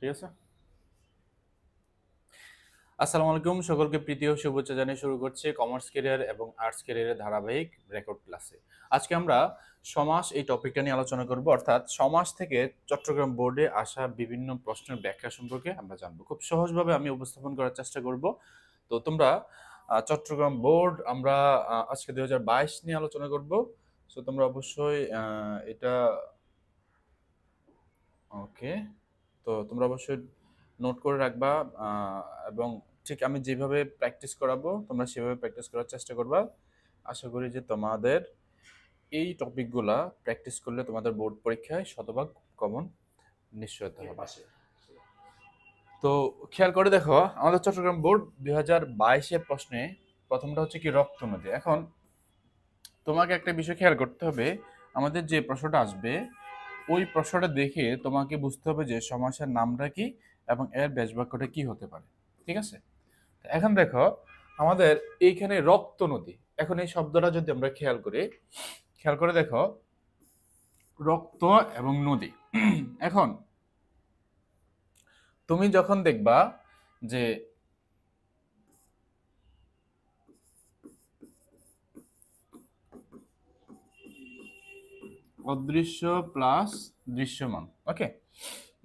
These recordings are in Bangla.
ঠিক আছে। আসসালামু আলাইকুম, সকলকে প্রীতি ও শুভেচ্ছা জানিয়ে শুরু করছি কমার্স ক্যারিয়ার এবং আর্টস ক্যারিয়ারের ধারাবাহিক রেকর্ড ক্লাসে। আজকে আমরা সমাস এই টপিকটা নিয়ে আলোচনা করব, অর্থাৎ সমাস থেকে চট্টগ্রাম বোর্ডে আসা বিভিন্ন প্রশ্নের ব্যাখ্যা সম্পর্কে আমরা জানবো। খুব সহজভাবে আমি উপস্থাপন করার চেষ্টা করব। তো তোমরা চট্টগ্রাম বোর্ড আমরা আজকে 2022 নিয়ে আলোচনা করব। সো তোমরা অবশ্যই এটা ওকে, তো তোমরা অবশ্যই নোট করে রাখবা, এবং ঠিক আমি যেভাবে প্র্যাকটিস করাবো তোমরা সেভাবে প্র্যাকটিস করার চেষ্টা করবা। আশা করি যে তোমাদের এই টপিকগুলা প্র্যাকটিস করলে তোমাদের বোর্ড পরীক্ষায় শতভাগ কমন নিশ্চয়তা হবে। তো খেয়াল করে দেখো, আমাদের চট্টগ্রাম বোর্ড 2022-এর প্রশ্নে প্রথমটা হচ্ছে কি রক্ত নদী। এখন তোমাকে একটা বিষয় খেয়াল করতে হবে, আমাদের যে প্রশ্নটা আসবে ওই প্রশ্নটা দেখে তোমাকে বুঝতে হবে যে সমাসের নামটা কি এবং এর ব্যাসবাক্যটা কি হতে পারে। ঠিক আছে, এখন দেখো আমাদের এইখানে রক্ত নদী। এখন এই শব্দটা যদি আমরা খেয়াল করে দেখো, রক্ত এবং নদী। এখন তুমি যখন দেখবা যে অদৃশ্য প্লাস দৃশ্যমান, ওকে,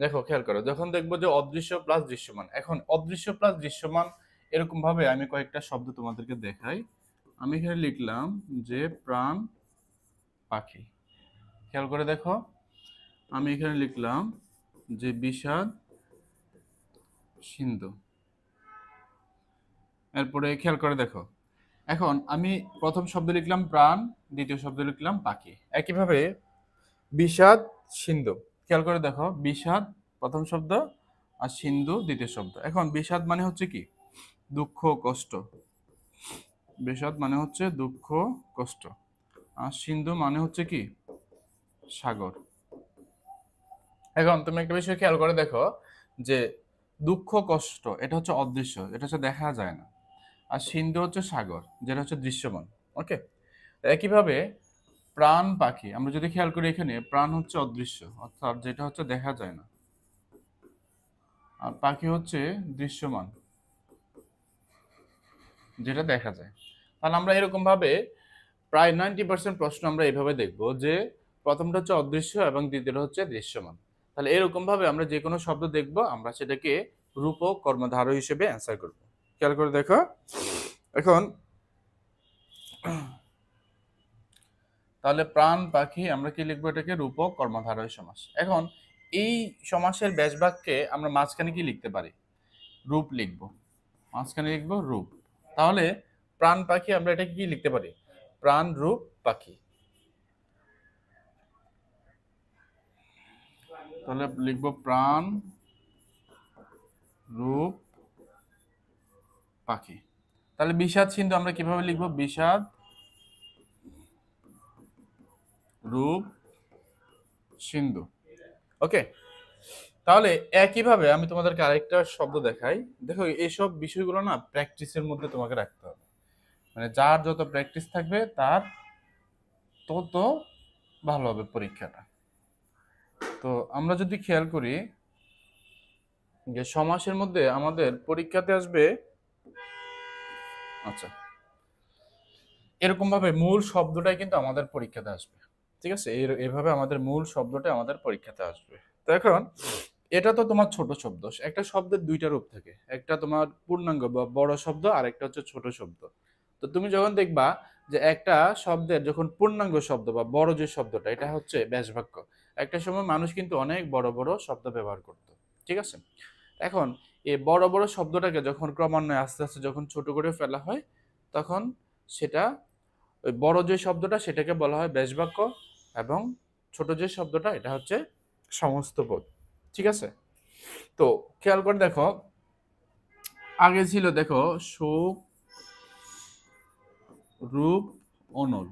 দেখো খেয়াল করো, যখন দেখবো যে অদৃশ্য প্লাস দৃশ্যমান, এখন অদৃশ্য প্লাস দৃশ্যমান এরকম ভাবে আমি কয়েকটা শব্দ তোমাদেরকে দেখাই। আমি এখানে লিখলাম যে প্রাণ পাখি। খেয়াল করে দেখো, আমি এখানে লিখলাম যে বিষাদ সিন্ধু। এরপরে খেয়াল করে দেখো, এখন আমি প্রথম শব্দ লিখলাম প্রাণ, দ্বিতীয় শব্দ লিখলাম পাখি। একইভাবে বিষাদ সিন্ধু, খেয়াল করে দেখো, বিষাদ প্রথম শব্দ আর সিন্ধু দ্বিতীয় শব্দ। এখন বিষাদ মানে হচ্ছে কি দুঃখ কষ্ট, বিষাদ মানে হচ্ছে দুঃখ কষ্ট, আর সিন্ধু মানে হচ্ছে কি সাগর। এখন তুমি একটা বিষয় খেয়াল করে দেখো যে দুঃখ কষ্ট এটা হচ্ছে অদৃশ্য, এটা হচ্ছে দেখা যায় না, আর সিন্ধু হচ্ছে সাগর যেটা হচ্ছে দৃশ্যমান। ওকে, একইভাবে প্রাণ পাখি, আমরা যদি খেয়াল করি এখানে প্রাণ হচ্ছে অদৃশ্য অর্থাৎ যেটা হচ্ছে দেখা যায় না, আর পাখি হচ্ছে দৃশ্যমান যেটা দেখা যায়। তাহলে আমরা এরকম ভাবে প্রায় 90% প্রশ্ন আমরা এইভাবে দেখব যে প্রথমটা হচ্ছে অদৃশ্য এবং দ্বিতীয়টা হচ্ছে দৃশ্যমান। তাহলে এরকম ভাবে আমরা যে কোনো শব্দ দেখব আমরা সেটাকে রূপক কর্মধারয় হিসেবে অ্যান্সার করব। খেয়াল করে দেখো, এখন তাহলে প্রাণ পাখি আমরা কি লিখবো, এটাকে রূপক কর্মধারয় সমাস। এখন এই সমাসের ব্যাস বাক্যে আমরা মাঝখানে কি লিখতে পারি, রূপ লিখব, মাঝখানে লিখব রূপ। তাহলে প্রাণ পাখি আমরা এটাকে কি লিখতে পারি, প্রাণ রূপ পাখি। তাহলে লিখবো প্রাণ রূপ পাখি। তাহলে বিষাদ সিন্ধু আমরা কিভাবে লিখবো, বিষাদ রূপ সিন্ধু। ওকে, তাহলে একইভাবে আমি তোমাদেরকে আরেকটা শব্দ দেখাই। দেখো এইসব বিষয়গুলো না প্র্যাকটিসের মধ্যে তোমাকে রাখতে হবে, মানে যার যত প্র্যাকটিস থাকবে তার তত ভালো হবে পরীক্ষাটা। তো আমরা যদি খেয়াল করি যে সমাসের মধ্যে আমাদের পরীক্ষাতে আসবে, আচ্ছা এরকম ভাবে মূল শব্দটাই কিন্তু আমাদের পরীক্ষাতে আসবে। ঠিক আছে, এইভাবে আমাদের মূল শব্দটা আমাদের পরীক্ষাতে আসবে। তো এখন এটা তো তোমার ছোট শব্দ, একটা শব্দের দুইটা রূপ থাকে, একটা তোমার পূর্ণাঙ্গ বা বড় শব্দ আর একটা হচ্ছে ছোট শব্দ। তো তুমি যখন দেখবা যে একটা শব্দের যখন পূর্ণাঙ্গ শব্দ বা বড় যে শব্দটা এটা হচ্ছে ব্যাসবাক্য, একটা সময় মানুষ কিন্তু অনেক বড় বড় শব্দ ব্যবহার করতো। ঠিক আছে, এখন এই বড় বড় শব্দটাকে যখন ক্রমান্বয়ে আস্তে আস্তে যখন ছোট করে ফেলা হয় তখন সেটা, ওই বড় যে শব্দটা সেটাকে বলা হয় ব্যাসবাক্য, এবং ছোট যে শব্দটা এটা হচ্ছে সমস্ত পদ। ঠিক আছে, তো খেয়াল করে দেখো, আগে ছিল দেখো সুখ রূপ অনল,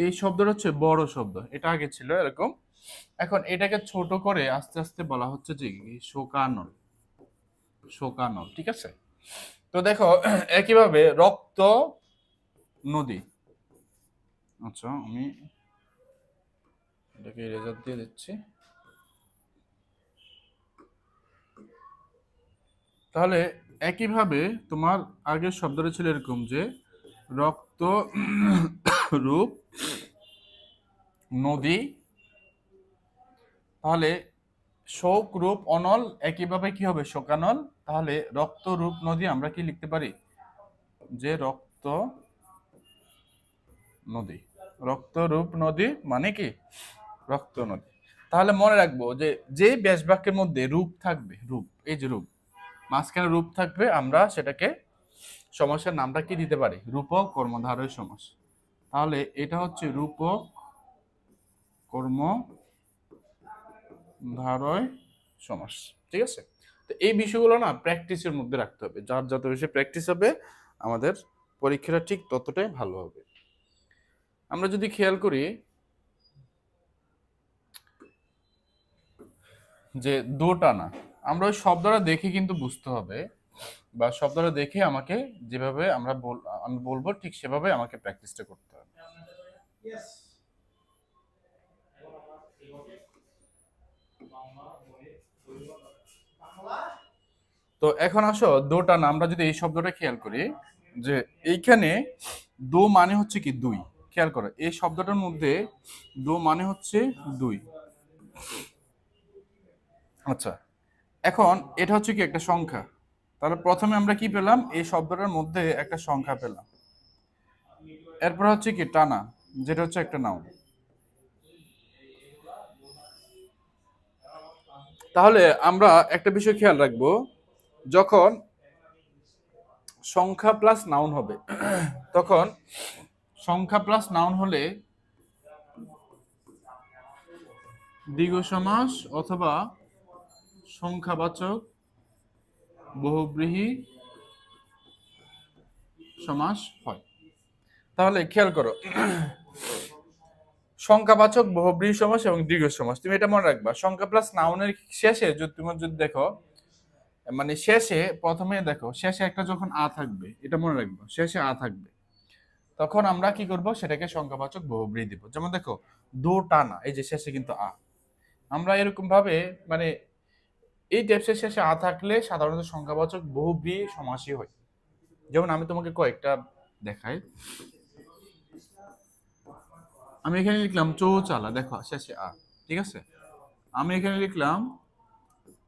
এই শব্দটা হচ্ছে বড় শব্দ, এটা আগে ছিল এরকম। এখন এটাকে ছোট করে আস্তে আস্তে বলা হচ্ছে যে শোকানল, শোকানল। ঠিক আছে, তো দেখো একইভাবে রক্ত নদী। আচ্ছা আমি এটাকে রেজাল্ট দিয়ে দিচ্ছি। তাহলে একইভাবে তোমার আগের শব্দটা ছিল এরকম যে রক্ত রূপ নদী, তাহলে শোক রূপ অনল, একইভাবে কি হবে শোকানল। তাহলে রক্ত রূপ নদী আমরা কি লিখতে পারি যে রক্ত নদী, রক্ত রূপ নদী মানে কি রক্ত নদী। তাহলে মনে রাখবো যে যে ব্যাস বাক্যের মধ্যে রূপ থাকবে, রূপ এই যে রূপ মাঝখানে রূপ থাকবে, আমরা সেটাকে সমাসের নামটা কি দিতে পারি রূপক কর্মধারয় সমাস। তাহলে এটা হচ্ছে রূপক কর্মধারয় সমাস, ঠিক আছে। তো এই বিষয়গুলো না প্র্যাকটিসের মধ্যে রাখতে হবে, যার যত বেশি প্র্যাকটিস হবে আমাদের পরীক্ষাটা ঠিক ততটাই ভালো হবে। আমরা যদি খেয়াল করি যে দোটানা, আমরা ওই শব্দটা দেখে কিন্তু বুঝতে হবে, বা শব্দটা দেখে আমাকে যেভাবে আমি বলবো ঠিক সেভাবে আমাকে প্র্যাকটিসটা করতে হবে। তো এখন আসো দোটানা, আমরা যদি এই শব্দটা খেয়াল করি যে এইখানে দো মানে হচ্ছে কি দুই, খেয়াল করো এই শব্দটার মধ্যে দো মানে হচ্ছে দুই। আচ্ছা, এখন এটা হচ্ছে কি একটা সংখ্যা, তাহলে প্রথমে আমরা কি পেলাম এই শব্দটার মধ্যে একটা সংখ্যা পেলাম। এরপর হচ্ছে কি টানা, যেটা হচ্ছে একটা নাউন। তাহলে আমরা একটা বিষয় খেয়াল রাখবো, যখন সংখ্যা প্লাস নাউন হবে তখন সংখ্যা প্লাস নাউন হলে দ্বিগু সমাস অথবা সংখ্যাবাচক বহুব্রীহি সমাস হয়। তাহলে খেয়াল করো সংখ্যাবাচক বহুব্রীহি সমাস এবং দ্বিগু সমাস, তুমি এটা মনে রাখবা। সংখ্যা প্লাস নাউনের শেষে যদি তুমি যদি দেখো, মানে শেষে প্রথমে দেখো শেষে একটা যখন আ থাকবে, এটা মনে রাখবা শেষে আ থাকবে, তখন আমরা কি করব সেটাকে সংখ্যাবাচক বহুব্রীহি দিব। যেমন দেখো দো টানা, এই যে শেষে কিন্তু আ, আমরা এরকম ভাবে মানে এই টেপসের শেষে আ থাকলে সাধারণত সংখ্যাবাচক বহুব্রীহি সমাসই হয়। যেমন আমি তোমাকে কয়েকটা দেখাই, আমি এখানে লিখলাম চৌচালা, দেখো শেষে আ, ঠিক আছে। আমি এখানে লিখলাম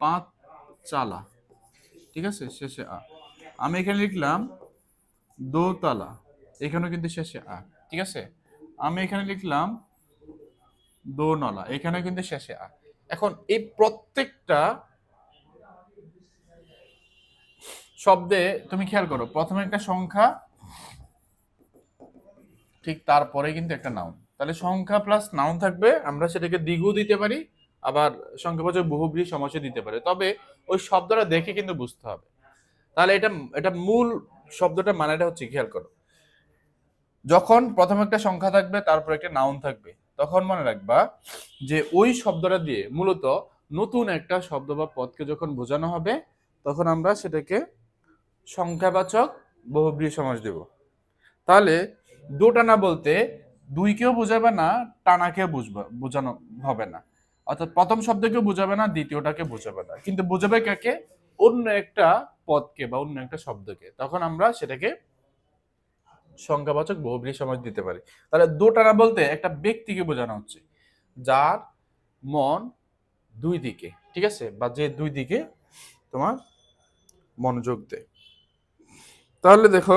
পাঁচ চালা, ঠিক আছে শেষে আ। আমি এখানে লিখলাম দোতলা, এখানেও কিন্তু শেষে আ, ঠিক আছে। আমি এখানে লিখলাম দোনলা, এখানেও কিন্তু শেষে আ। এখন এই প্রত্যেকটা শব্দে তুমি খেয়াল করো প্রথমে একটা সংখ্যা, ঠিক তারপরে কিন্তু একটা নাউন। তাহলে সংখ্যা প্লাস নাউন থাকবে, আমরা সেটাকে দ্বিগু দিতে পারি, আবার সংখ্যাবাচক বহুব্রীহি সমাসও দিতে পারি, তবে ওই শব্দটা দেখে কিন্তু বুঝতে হবে। তাহলে এটা এটা মূল শব্দটা মানেটা হচ্ছে খেয়াল করো, যখন প্রথমে একটা সংখ্যা থাকবে তারপর একটা নাউন থাকবে, তখন মনে রাখবা যে ওই শব্দটা দিয়ে মূলত নতুন একটা শব্দ বা পদকে যখন বোঝানো হবে তখন আমরা সেটাকে সংখ্যাবাচক বহুব্রীহি সমাস দেব। তাহলে দো টানা বলতে দুইকেও বোঝাবে না, টানাকেও বোঝানো হবে না, অর্থাৎ প্রথম শব্দকেও বোঝাবে না, দ্বিতীয়টাকে বোঝাবে না, কিন্তু বোঝাবে কাকে অন্য একটা পদকে বা অন্য একটা শব্দকে, তখন আমরা সেটাকে সংখ্যাবাচক বহুব্রীহি সমাস দিতে পারি। তাহলে দো টানা বলতে একটা ব্যক্তিকে বোঝানো হচ্ছে যার মন দুই দিকে, ঠিক আছে, বা যে দুই দিকে তোমার মনোযোগ দেয়। তাহলে দেখো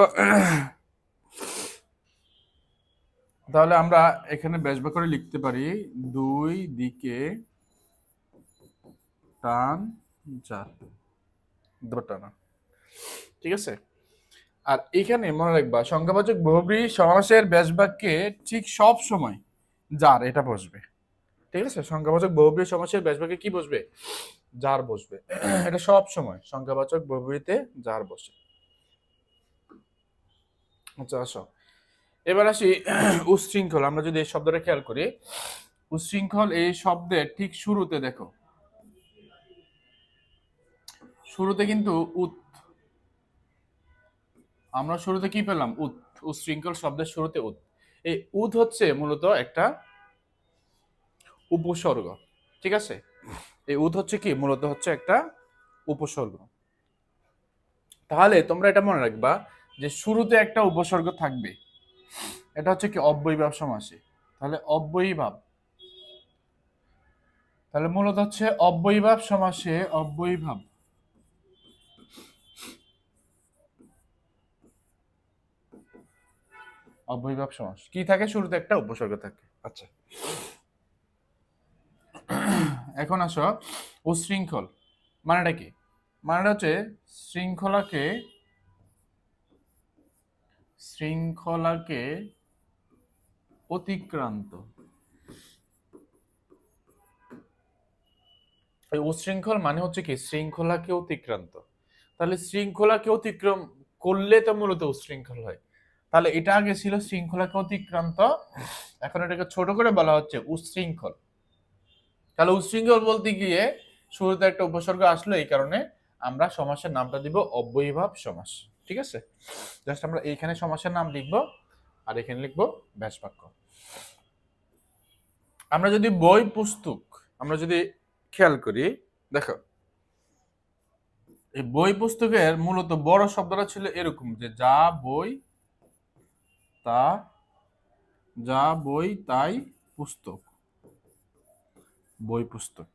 তাহলে আমরা এখানে ব্যাসবা করে লিখতে পারি দুই দিকে টান চার, দোটানা, ঠিক আছে। আর এখানে মনে রাখবা সংখ্যাবাচক বহুব্রীহি সমাসের ব্যাসবাক্যে ঠিক সব সময় যার এটা বসবে, ঠিক আছে। সংখ্যাবাচক বহুব্রীহি সমাসের ব্যাসবাক্যে কি বসবে যার বসবে, এটা সব সময় সংখ্যাবাচক বহুব্রীহিতে যার বসে। আচ্ছা আসো এবার আসি উচ্ছৃঙ্খল, আমরা যদি এই শব্দটা খেয়াল করি, উচ্ছৃঙ্খল এই শব্দের ঠিক শুরুতে দেখো, শুরুতে কিন্তু আমরা শুরুতে কি পেলাম উচ্ছৃঙ্খল শব্দের শুরুতে এই হচ্ছে মূলত একটা উপসর্গ, ঠিক আছে। এই হচ্ছে কি মূলত হচ্ছে একটা উপসর্গ। তাহলে তোমরা এটা মনে রাখবা যে শুরুতে একটা উপসর্গ থাকবে, এটা হচ্ছে কি অব্যয়ীভাব সমাসে। তাহলে অব্যয়ীভাব, তাহলে মূলত হচ্ছে অব্যয়ীভাব সমাসে অব্যয়ীভাব অব্যয়ীভাব সমাস কি থাকে, শুরুতে একটা উপসর্গ থাকে। আচ্ছা, এখন আসো উচ্ছৃঙ্খল মানেটা কি? মানেটা হচ্ছে শৃঙ্খলাকে শৃঙ্খলাকে অতিক্রান্ত। এই উচ্ছৃঙ্খল মানে হচ্ছে কি শৃঙ্খলাকে অতিক্রান্ত। তাহলে শৃঙ্খলাকে অতিক্রম করলে তো মূলত উচ্ছৃঙ্খল হয়। তাহলে এটা আগে ছিল শৃঙ্খলাকে অতিক্রান্ত, এখন এটাকে ছোট করে বলা হচ্ছে উচ্ছৃঙ্খল। তাহলে উচ্ছৃঙ্খল বলতে গিয়ে শুরুতে একটা উপসর্গ আসলো, এই কারণে আমরা সমাসের নামটা দিব অব্যয়ীভাব সমাস। ঠিক আছে, জাস্ট আমরা এইখানে সমাসের নাম লিখবো আর এখানে লিখবো ব্যাস বাক্য। আমরা যদি বই পুস্তক আমরা যদি খেয়াল করি, দেখো এই বই পুস্তকের মূলত বড় শব্দটা ছিল এরকম যে যা বই তা, যা বই তাই পুস্তক। বই পুস্তক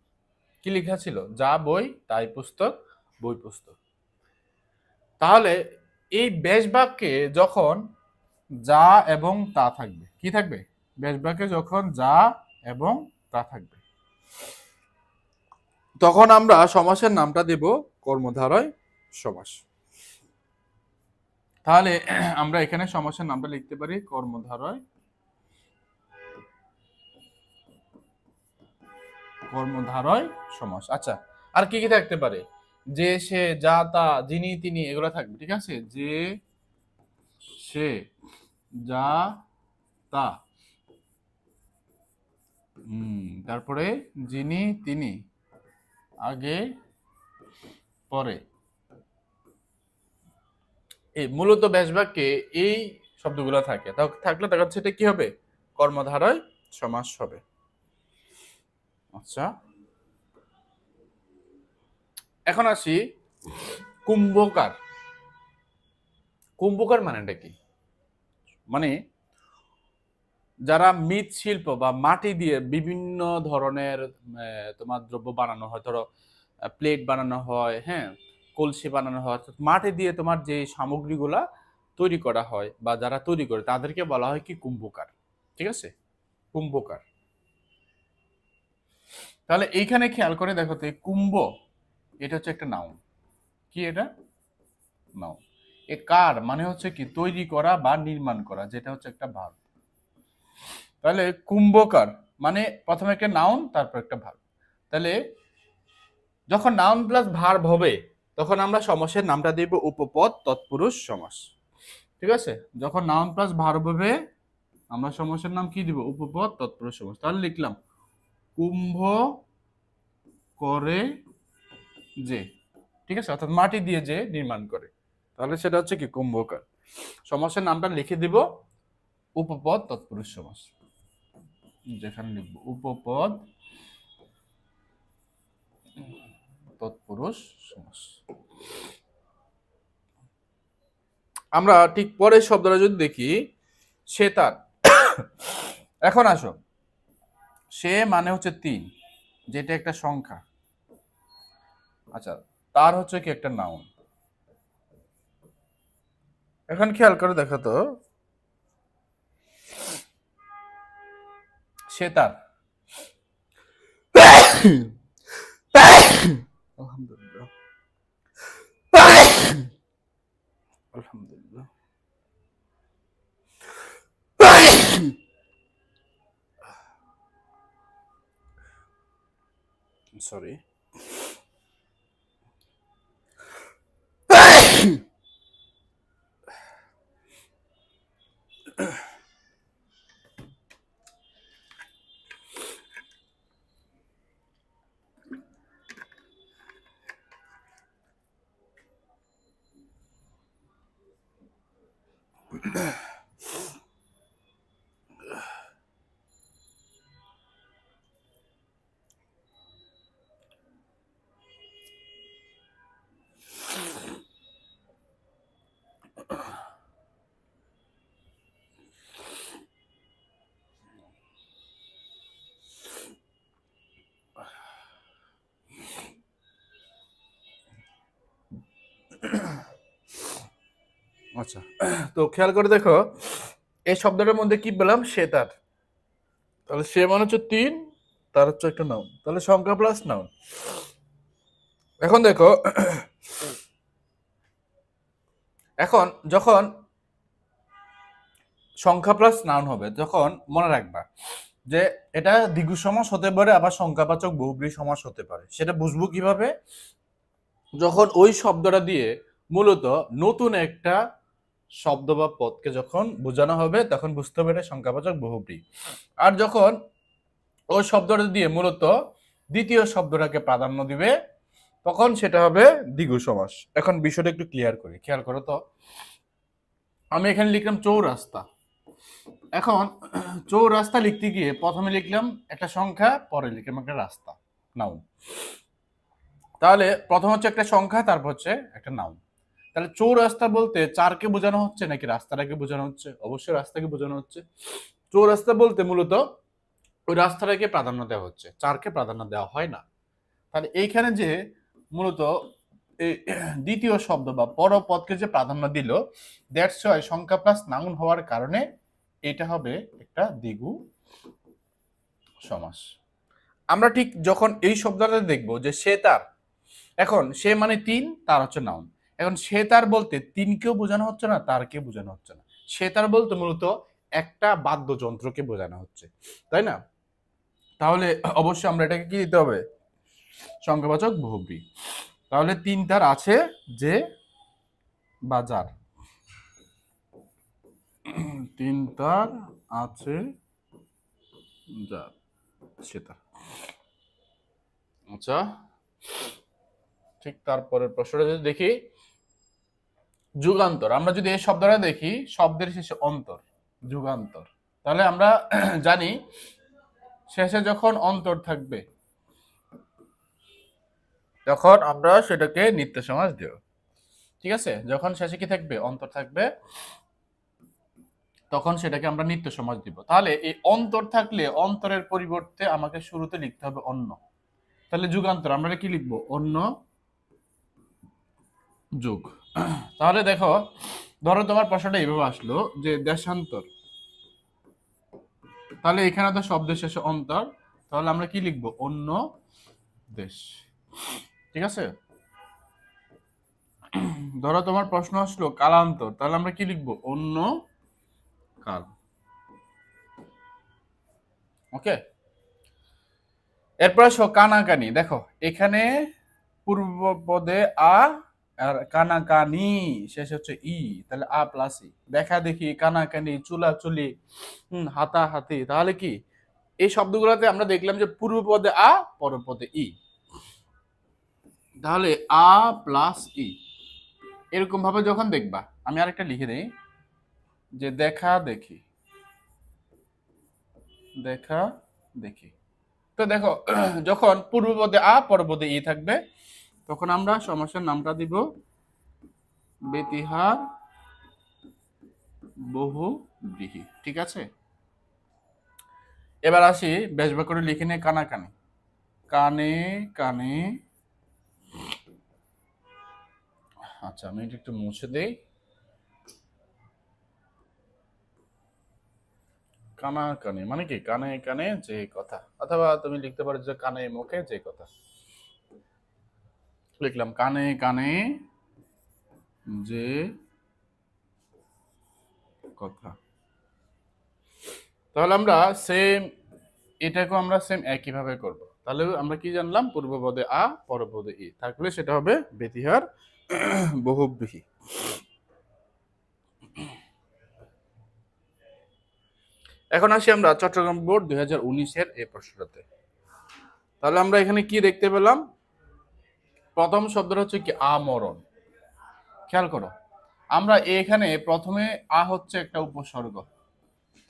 কি লেখা ছিল? যা বই তাই পুস্তক, বই পুস্তক। তাহলে এই ব্যাস বাক্যে যখন যা এবং তা থাকবে, কি থাকবে? ব্যাস বাক্যে যখন যা এবং তা থাকবে, তখন আমরা সমাসের নামটা দেব কর্মধারয় সমাস। তাহলে আমরা এখানে সমাসের নামটা লিখতে পারি কর্মধারয় সমাস। আচ্ছা, আর কি কি থাকতে পারে? যে, সে, যা, তা, যিনি, তিনি, এগুলো থাকবে। ঠিক আছে, যে, সে, যা, তা, তারপরে যিনি, তিনি, আগে, পরে। এই মূলত ব্যাস বাক্যে এই শব্দগুলো থাকে, থাকলে দেখা যাচ্ছে এটা কি হবে? কর্মধারয় সমাস হবে। আচ্ছা, এখন আসি কুম্ভকার। কুম্ভকার মানেটা কি? মানে যারা মৃৎশিল্প বা মাটি দিয়ে বিভিন্ন ধরনের তোমার দ্রব্য বানানো হয়, ধরো প্লেট বানানো হয়, হ্যাঁ, কলসি বানানো হয়, মাটি দিয়ে তোমার যে সামগ্রীগুলা তৈরি করা হয় বা যারা তৈরি করে তাদেরকে বলা হয় কি কুম্ভকার। ঠিক আছে, কুম্ভকার। তাহলে এইখানে খেয়াল করে দেখো তো, কুম্ভ এটা হচ্ছে একটা নাউন। কি এটা? নাউন। এ কার মানে হচ্ছে কি তৈরি করা বা নির্মাণ করা, যেটা হচ্ছে একটা ভার্ব। তাহলে কুম্ভকার মানে প্রথমে একটা নাউন তারপর একটা ভার্ব। তাহলে যখন নাউন প্লাস ভার্ব হবে তখন আমরা সমাসের নামটা দিব উপপদ তৎপুরুষ সমাস। ঠিক আছে, যখন নাউন প্লাস ভার্ব হবে আমরা সমাসের নাম কি দিব? উপপদ তৎপুরুষ সমাস। তাহলে লিখলাম কুম্ভ করে যে, ঠিক আছে, অর্থাৎ মাটি দিয়ে যে নির্মাণ করে, তাহলে সেটা হচ্ছে কি কুম্ভকার। সমাসের নামটা লিখে দিব উপপদ তৎপুরুষ সমাস, যেখানে লিখবো উপপদ তৎপুরুষ সমাস। আমরা ঠিক পরের শব্দটা যদি দেখি, সে তার। এখন আসো, সে মানে হচ্ছে 3, যেটা একটা সংখ্যা। আচ্ছা, তার হচ্ছে কি একটা নাউন। এখন খেয়াল করে দেখো তো, সে তার আলহামদুলিল্লাহ আলহামদুলিল্লাহ সরি। আচ্ছা, তো খেয়াল করে দেখো এই শব্দটার মধ্যে কি পেলাম, সে তার। তাহলে সে মানে হচ্ছে তিন, তার হচ্ছে একটা নাউন, তাহলে সংখ্যা প্লাস নাউন। এখন দেখো এখন যখন সংখ্যা প্লাস নাউন হবে তখন মনে রাখবা যে এটা দ্বিগু সমাস হতে পারে, আবার সংখ্যাবাচক বহুব্রী সমাস হতে পারে। সেটা বুঝবো কিভাবে, যখন ওই শব্দটা দিয়ে মূলত নতুন একটা শব্দ বা পদকে যখন বোঝানো হবে তখন বুঝতে হবে এটা সংখ্যাবাচক বহুব্রী। আর যখন ওই শব্দটা দিয়ে মূলত দ্বিতীয় শব্দটাকে প্রাধান্য দিবে তখন সেটা হবে দ্বিগু সমাস। এখন বিষয়টা একটু ক্লিয়ার করি, খেয়াল করো তো। আমি এখানে লিখলাম চৌরাস্তা। এখন চৌরাস্তা লিখতে গিয়ে প্রথমে লিখলাম একটা সংখ্যা, পরে লিখলাম একটা রাস্তা, নাউন। তাহলে প্রথম হচ্ছে একটা সংখ্যা, তারপর হচ্ছে একটা নাউন। তাহলে চৌরাস্তা বলতে চারকে বোঝানো হচ্ছে নাকি রাস্তাটাকে বোঝানো হচ্ছে? অবশ্যই রাস্তাকে বোঝানো হচ্ছে। চৌরাস্তা বলতে মূলত ওই রাস্তাটাকে প্রাধান্য দেওয়া হচ্ছে, চারকে প্রাধান্য দেওয়া হয় না। তাহলে এইখানে যে মূলত এই দ্বিতীয় শব্দ বা পরপদকে যে প্রাধান্য দিল, দ্যাটস ওয়াই সংখ্যা প্লাস নাউন হওয়ার কারণে এটা হবে একটা দ্বিগু সমাস। আমরা ঠিক যখন এই শব্দটা দেখবো যে সে তার, এখন সে মানে তিন, তার হচ্ছে নাউন। এখন সে তার বলতে তিনকেও বোঝানো হচ্ছে না, তারকে বোঝানো হচ্ছে না। সে তার বলতে মূলত একটা বাদ্যযন্ত্রকে বোঝানো হচ্ছে, তাই না? তাহলে অবশ্যই আমরা এটাকে কি দিতে হবে, সংখ্যাবাচক বহুব্রী। তাহলে তিন তার আছে যে বাজার, তিন তার আছে যার, সেটা। আচ্ছা, ঠিক তারপরের প্রশ্নটা যদি দেখি, যুগান্তর। আমরা যদি এই শব্দটা দেখি, শব্দের শেষে অন্তর, যুগান্তর, তাহলে আমরা জানি শেষে যখন অন্তর থাকবে তখন আমরা সেটাকে নিত্য সমাস দেব। ঠিক আছে, যখন শেষে কি থাকবে, অন্তর থাকবে, তখন সেটাকে আমরা নিত্য সমাস দিব। তাহলে এই অন্তর থাকলে অন্তরের পরিবর্তে আমাকে শুরুতে লিখতে হবে অন্য। তাহলে যুগান্তর আমরা কি লিখবো, অন্য যুগ। তাহলে দেখো, ধরো তোমার প্রশ্নটা এইভাবে আসলো যে দেশান্তর, তাহলে এখানে তো শব্দের শেষে অন্তর, তাহলে আমরা কি লিখবো, অন্য দেশ। ঠিক আছে, ধরো তোমার প্রশ্ন আসলো কালান্তর, তাহলে আমরা কি লিখবো, অন্য কাল। ওকে, এরপর আসো কানাকানি। দেখো এখানে পূর্ব পদে আ, আর কানাকানি শেষ হচ্ছে ই, তাহলে আ প্লাস ই। দেখা দেখি, কানাকানি, চুলাচুলি, হাতাহাতি, তাহলে কি এই শব্দগুলোতে আমরা দেখলাম যে পূর্ব পদে আ, পর পদে ই, তাহলে আ প্লাস ই। এরকম ভাবে যখন দেখবা, আমি আরেকটা লিখে দেই যে দেখা দেখি, দেখা দেখি। তো দেখো যখন পূর্ব পদে আ, পর পদে ই থাকবে তখন আমরা সমাসের নামটা দিব বেতিহার বহুব্রীহি। ঠিক আছে, এবার আসি বেশ করে লিখে নিয়ে কানাকানি, কানে কানে। আচ্ছা, আমি এটা একটু মুছে দেই। কানাকানি মানে কি, কানে কানে যে কথা, অথবা তুমি লিখতে পারো যে কানে মুখে যে কথা। লিখলাম কানে কানে যে কথা। তাহলে আমরা সেম এটাকেও আমরা সেম একই ভাবে করব। তাহলে আমরা কি জানলাম, পূর্ব পদে আ, পর পদে ই থাকলে সেটা হবে বেতিহার বহুব্রীহি। এখন আসি আমরা চট্টগ্রাম বোর্ড 2019-এর এই প্রশ্নটাতে। তাহলে আমরা এখানে কি দেখতে পেলাম, প্রথম শব্দটা হচ্ছে কি আমরণ। খেয়াল করো, আমরা এখানে প্রথমে আ হচ্ছে একটা উপসর্গ,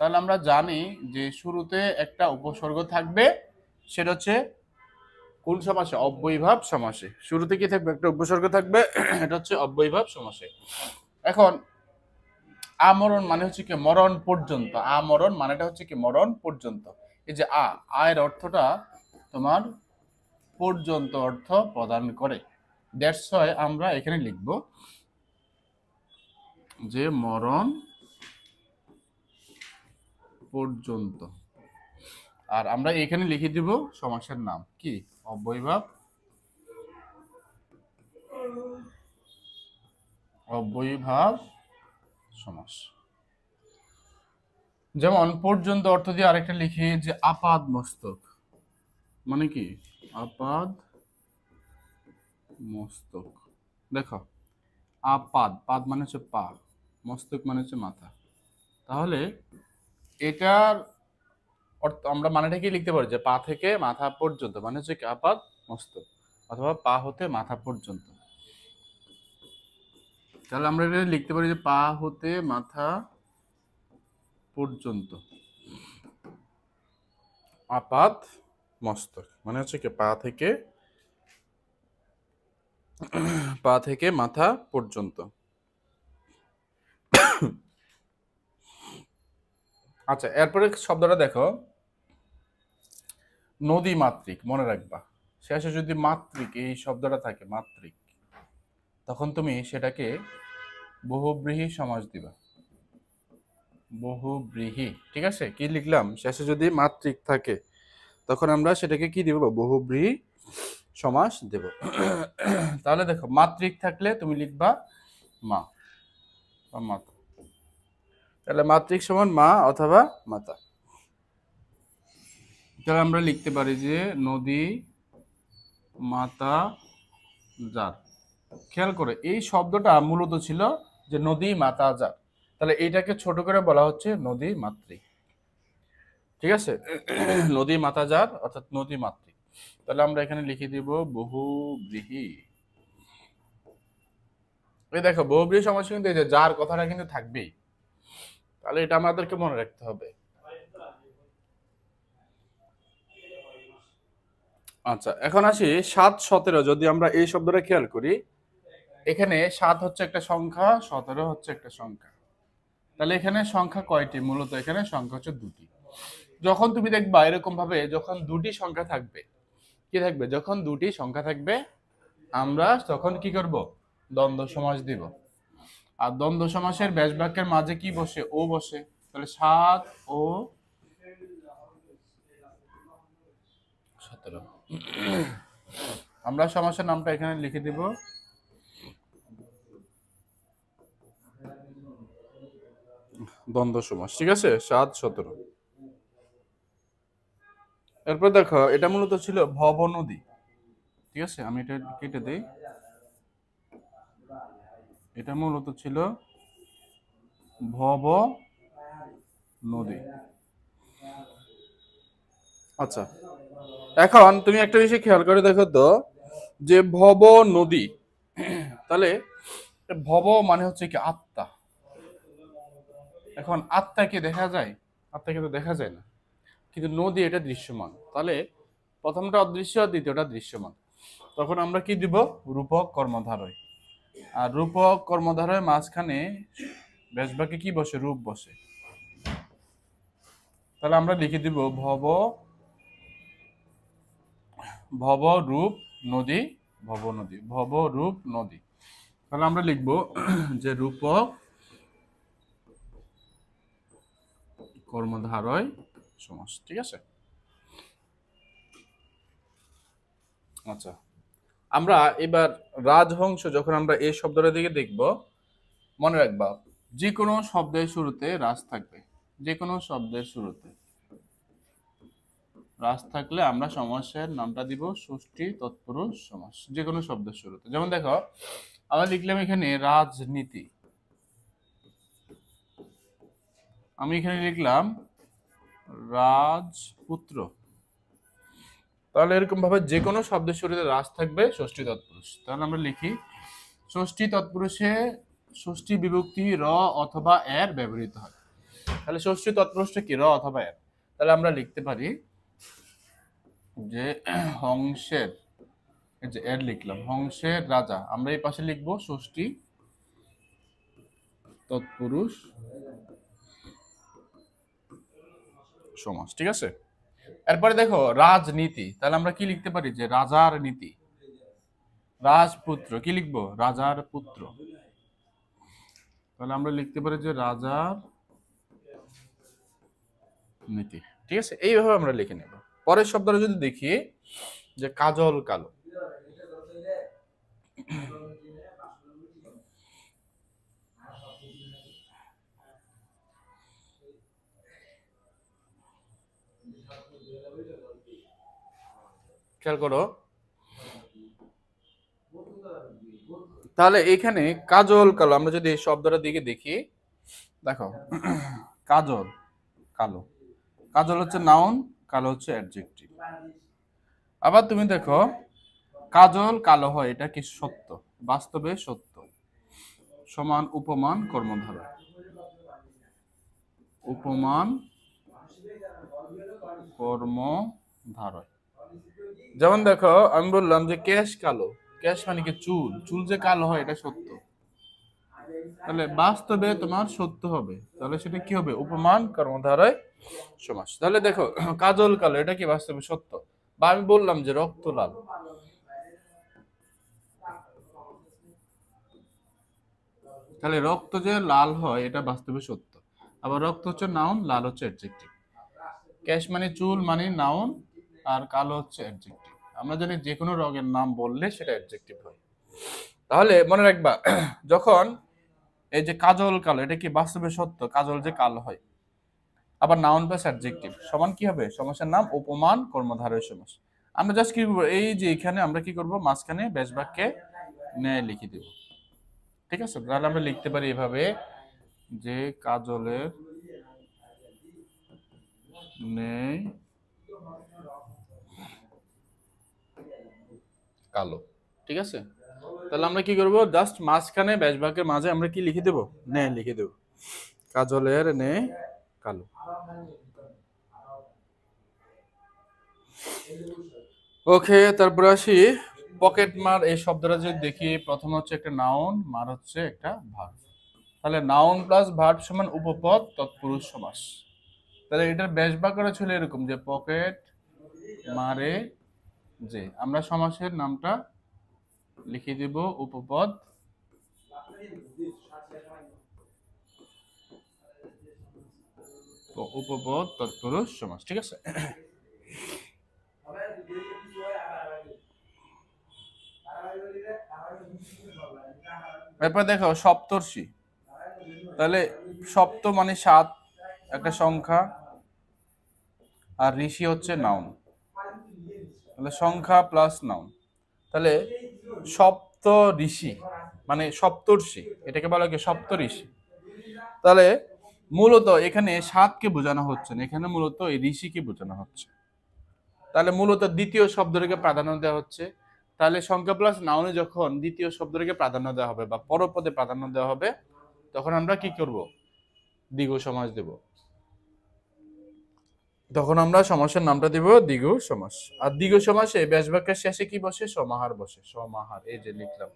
তাহলে আমরা জানি যে শুরুতে একটা উপসর্গ থাকবে, সেটা হচ্ছে কোন সমাসে, অব্যয়ীভাব সমাসে। শুরুতে কি থাকবে, একটা উপসর্গ থাকবে, এটা হচ্ছে অব্যয়ীভাব সমাসে। এখন আমরণ মানে হচ্ছে কি মরণ পর্যন্ত, আমরণ মানেটা হচ্ছে কি মরণ পর্যন্ত। এই যে আয়ের অর্থটা তোমার পর্যন্ত অর্থ প্রদান করে। দ্যাটস ওয়াই আমরা এখানে লিখব যে মরণ পর্যন্ত। আর আমরা এখানে লিখে দিব সমাসের নাম কি, অব্যয়ভাব, অব্যয়ভাব সমাস। যেমন পর্যন্ত অর্থ দিয়ে আরেকটা লিখি যে আপাদ মস্তক, মানে কি আপাদ মস্তক। দেখো আপাদ, পাদ মানে হচ্ছে পা, মস্তক মানে হচ্ছে মাথা। তাহলে এটার অর্থ আমরা মানেটা কি লিখতে পারি যে পা থেকে মাথা পর্যন্ত, মানে হচ্ছে আপাদ মস্তক, অথবা পা হতে মাথা পর্যন্ত। তাহলে আমরা এটা লিখতে পারি যে পা হতে মাথা পর্যন্ত আপাদ মস্তক, মানে হচ্ছে কি পা থেকে মাথা পর্যন্ত। আচ্ছা, এরপরে শব্দটা দেখো নদী মাতৃক, মনে রাখবা শেষে যদি মাতৃক এই শব্দটা থাকে মাতৃক, তখন তুমি সেটাকে বহুব্রীহি সমাস দিবা, বহুব্রীহি। ঠিক আছে, কি লিখলাম, শেষে যদি মাতৃক থাকে তখন আমরা সেটাকে কি দিব, বহুব্রীহি সমাস দেব। তাহলে দেখো মাতৃক থাকলে তুমি লিখবা মা বা মাতা, তাহলে মাতৃক সমান মা অথবা মাতা। তাহলে আমরা লিখতে পারি যে নদী মাতা যার। খেয়াল করে এই শব্দটা মূলত ছিল যে নদী মাতা যার, তাহলে এইটাকে ছোট করে বলা হচ্ছে নদী মাতৃক। ঠিক আছে, নদী মাতা যার অর্থাৎ নদী মাতৃক। তাহলে আমরা এখানে লিখে দিব বহুব্রীহি। এই দেখো বহুব্রীহি সমাস কিন্তু এই যে যার কথাটা কিন্তু থাকবেই, তাহলে এটা আমাদেরকে মনে রাখতে হবে। আচ্ছা, এখন আসি 7 17। যদি আমরা এই শব্দটা খেয়াল করি, এখানে 7 হচ্ছে একটা সংখ্যা, 17 হচ্ছে একটা সংখ্যা। তাহলে এখানে সংখ্যা কয়টি, মূলত এখানে সংখ্যা হচ্ছে দুটি। যখন তুমি দেখবা এরকম ভাবে যখন দুটি সংখ্যা থাকবে, কি থাকবে, যখন দুটি সংখ্যা থাকবে আমরা তখন কি করব, দ্বন্দ্ব সমাস দিব। আর দ্বন্দ্ব সমাসের ব্যাস বাক্যের মাঝে কি বসে, ও বসে। তাহলে 7 ও 17, আমরা সমাসের নামটা এখানে লিখে দিব দ্বন্দ্ব সমাস। ঠিক আছে, 7 17। এরপর দেখো এটা মূলত ছিল ভব নদী। ঠিক আছে, আমি এটা কেটে দেই, এটা মূলত ছিল ভব নদী। আচ্ছা, এখন তুমি একটা বিষয় খেয়াল করে দেখো তো যে ভব নদী, তাহলে ভব মানে হচ্ছে কি আত্মা। এখন আত্মাকে দেখা যায়, আত্মাকে তো দেখা যায় না, কিন্তু নদী এটা দৃশ্যমান। তাহলে প্রথমটা অদৃশ্য, দ্বিতীয়টা দৃশ্যমান। তখন আমরা কি দিব, রূপক কর্মধারয়। আর রূপক কর্মধারয় মাঝখানে ব্যাসবাক্যে কি বসে, রূপ বসে। তাহলে আমরা লিখে দিব ভব রূপ নদী, ভব নদী, ভব রূপ নদী। তাহলে আমরা লিখব যে রূপক কর্মধারয় সমাস। ঠিক আছে। আচ্ছা, আমরা এবার রাজহংস, যখন আমরা এই শব্দটার দিকে দেখব, মনে রাখবা যে কোনো শব্দের শুরুতে রাজ থাকবে, যে কোনো শব্দের শুরুতে রাজ থাকলে আমরা সমাসের নামটা দিব ষষ্ঠী তৎপুরুষ সমাস, যে কোনো শব্দের শুরুতে। যেমন দেখো আমরা লিখলাম এখানে রাজনীতি, আমি এখানে লিখলাম রাজপুত্র। তাহলে এরকম ভাবে যে কোনো শব্দের শুরুতে রাজ থাকবে ষষ্ঠী তৎপুরুষ। তাহলে আমরা লিখি ষষ্ঠী তৎপুরুষে ষষ্ঠী বিভক্তি র অথবা এর ব্যবহৃত হয়। তাহলে ষষ্ঠী তৎপুরুষটা কি, র অথবা এর। তাহলে আমরা লিখতে পারি যে হংসের, এই যে এর লিখলাম, হংসের রাজা, আমরা এই পাশে লিখবো ষষ্ঠী তৎপুরুষ সমাস। ঠিক আছে। এরপরে দেখো রাজনীতি, তাহলে আমরা কি লিখতে পারি যে রাজার নীতি। রাজপুত্র কি লিখবো, রাজার পুত্র। তাহলে আমরা লিখতে পারি যে রাজার নীতি। ঠিক আছে, এইভাবে আমরা লিখে নেব। পরের শব্দটা যদি দেখি যে কাজল কালো। খেয়াল করো, তাহলে এখানে কাজল কালো আমরা যদি এই শব্দটার দিকে দেখি, দেখো কাজল কালো, কাজল হচ্ছে নাউন, কালো হচ্ছে অ্যাডজেক্টিভ। আবার তুমি দেখো কাজল কালো হয়, এটা কি সত্য, বাস্তবে সত্য, সমান উপমান কর্মধারয়, উপমান কর্মধারয়। যেমন দেখো আমি বললাম যে কেশ কালো, কেশ মানে কি চুল, চুল যে কালো হয় এটা সত্য, তাহলে বাস্তবে তোমার সত্য হবে, তাহলে সেটা কি হবে, উপমান কর্মধারয় সমাস। তাহলে দেখো কাজল কালো এটা কি বাস্তবে সত্য, বা আমি বললাম যে রক্ত লাল, তাহলে রক্ত যে লাল হয় এটা বাস্তবে সত্য। আবার রক্ত হচ্ছে নাউন, লাল হচ্ছে অ্যাডজেক্টিভ। ক্যাশ মানে চুল মানে নাউন, আর কালো হচ্ছে অ্যাডজেক্টিভ। আমরা জানি যে কোনো রঙের নাম বললে সেটা অ্যাডজেক্টিভ হয়। তাহলে মনে রাখবা যখন এই যে কাজল কালো এটা কি বাস্তবে সত্য, কাজল যে কালো হয়, আবার নাউন প্লাস অ্যাডজেক্টিভ সমান কি হবে, সমাসের নাম উপমান কর্মধারয় সমাস। আমরা জাস্ট কি করবো, এই যে এখানে আমরা কি করব, মাঝখানে ব্যাস বাক্যে ন্যায় লিখে দেব। ঠিক আছে, তাহলে আমরা লিখতে পারি এভাবে যে কাজলের ন্যায় কালো। ঠিক আছে, তাহলে আমরা কি করব, জাস্ট মাঝখানে ব্যাস বাক্যের মাঝে আমরা কি লিখে দেব, ন্যায় লিখে দেব, কাজলের ন্যায় কালো। ওকে, তারপরে আসি পকেট মার। এই শব্দটা যদি দেখি, প্রথম হচ্ছে একটা নাউন, মার হচ্ছে একটা ভার্ব। তাহলে নাউন প্লাস ভার্ব সমান উপপদ তৎপুরুষ সমাস। তাহলে এটার ব্যাস বাক্যটা ছিল এরকম যে পকেট মারে যে, আমরা সমাসের নামটা লিখে দিব উপপদ উপপদ তৎপুরুষ সমাস। ঠিক আছে, এরপর দেখো সপ্তর্ষি। তাহলে সপ্ত মানে 7 একটা সংখ্যা, আর ঋষি হচ্ছে নাউন, তাহলে সংখ্যা প্লাস নাউন। তাহলে সপ্ত ঋষি মানে সপ্তর্ষি, এটাকে বলা হয় সপ্ত ঋষি। তাহলে মূলত এখানে 7কে বোঝানো হচ্ছে না, এখানে মূলত এই ঋষিকে বোঝানো হচ্ছে। তাহলে মূলত দ্বিতীয় শব্দটিকে প্রাধান্য দেওয়া হচ্ছে। তাহলে সংখ্যা প্লাস নাউনে যখন দ্বিতীয় শব্দটিকে প্রাধান্য দেওয়া হবে বা পরপদে প্রাধান্য দেওয়া হবে, তখন আমরা কি করব, দ্বিগু সমাস দেব। তখন আমরা সমাসের নামটা দিব দ্বিগু সমাস। আর দ্বিগু সমাসে ব্যাস বাক্যের শেষে কি বসে, সমাহার বসে, সমাহার। এই যে লিখলাম,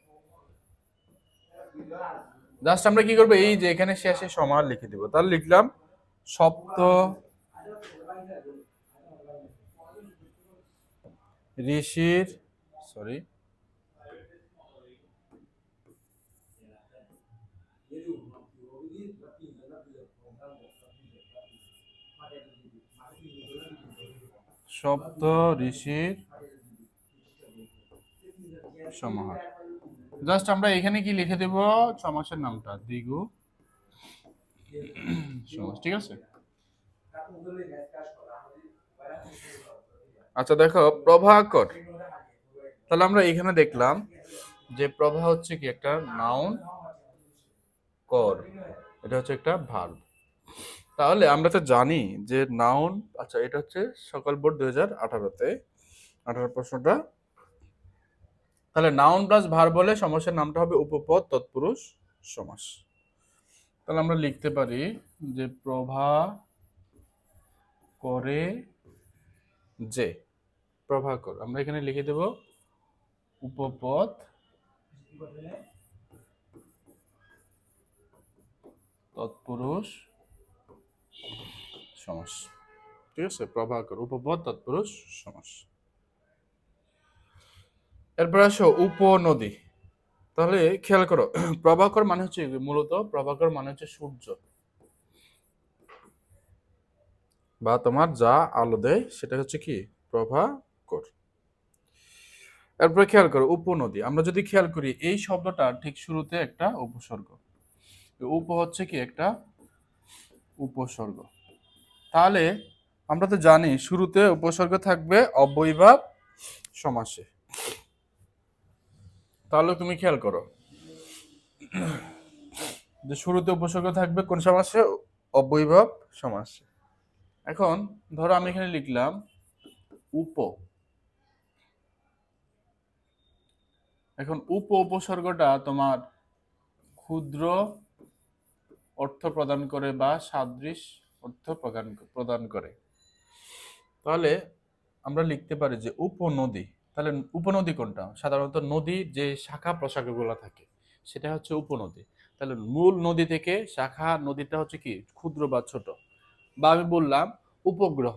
জাস্ট আমরা কি করবো, এই যে এখানে শেষে সমাহার লিখে দিব। তাহলে লিখলাম সপ্ত ঋষির, সরি সপ্ত ঋষির সমাহার। জাস্ট আমরা এখানে কি লিখে দেব, সমাসের নামটা দ্বিগু সমাস। ঠিক আছে, আচ্ছা দেখো প্রভাকর। তাহলে আমরা এখানে দেখলাম যে প্রভা হচ্ছে কি একটা নাউন, কর এটা হচ্ছে একটা ভার্ব। তাহলে আমরা তো জানি যে নাউন, আচ্ছা এটা হচ্ছে সকাল বোর্ড 2018-তে 18 প্রশ্নটা। তাহলে নাউন প্লাস ভার্ব বলে সমাসের নামটা হবে উপপদ তৎপুরুষ সমাস। তাহলে আমরা লিখতে পারি যে প্রভা করে যে, প্রভাকর আমরা এখানে লিখে দেব উপপদ তৎপুরুষ সমাস। ঠিক আছে, প্রভাকর উপপদ তৎপুরুষ সমাস। এরপর আসো উপনদী। তাহলে খেয়াল করো, প্রভাকর মানে হচ্ছে মূলত প্রভাকর মানে হচ্ছে সূর্য, বা তোমার যা আলো দেয় সেটা হচ্ছে কি প্রভাকর। এরপরে খেয়াল করো উপনদী। আমরা যদি খেয়াল করি এই শব্দটা ঠিক শুরুতে একটা উপসর্গ, উপ হচ্ছে কি একটা উপসর্গ। তাহলে আমরা তো জানি শুরুতে উপসর্গ থাকবে অব্যয়ীভাব সমাসে। তাহলে তুমি খেয়াল করো যে শুরুতে উপসর্গ থাকবে কোন সমাসে? অব্যয়ীভাব সমাসে। এখন ধরো আমি এখানে লিখলাম উপ। এখন উপসর্গটা তোমার ক্ষুদ্র অর্থ প্রদান করে বা সাদৃশ অর্থ প্রদান করে। তাহলে আমরা লিখতে পারি যে উপনদী। তাহলে উপনদী কোনটা? সাধারণত নদীর যে শাখা প্রশাখাগুলো থাকে সেটা হচ্ছে উপনদী। তাহলে মূল নদী থেকে শাখা নদীটা হচ্ছে কি ক্ষুদ্র বা ছোট। বা আমি বললাম উপগ্রহ,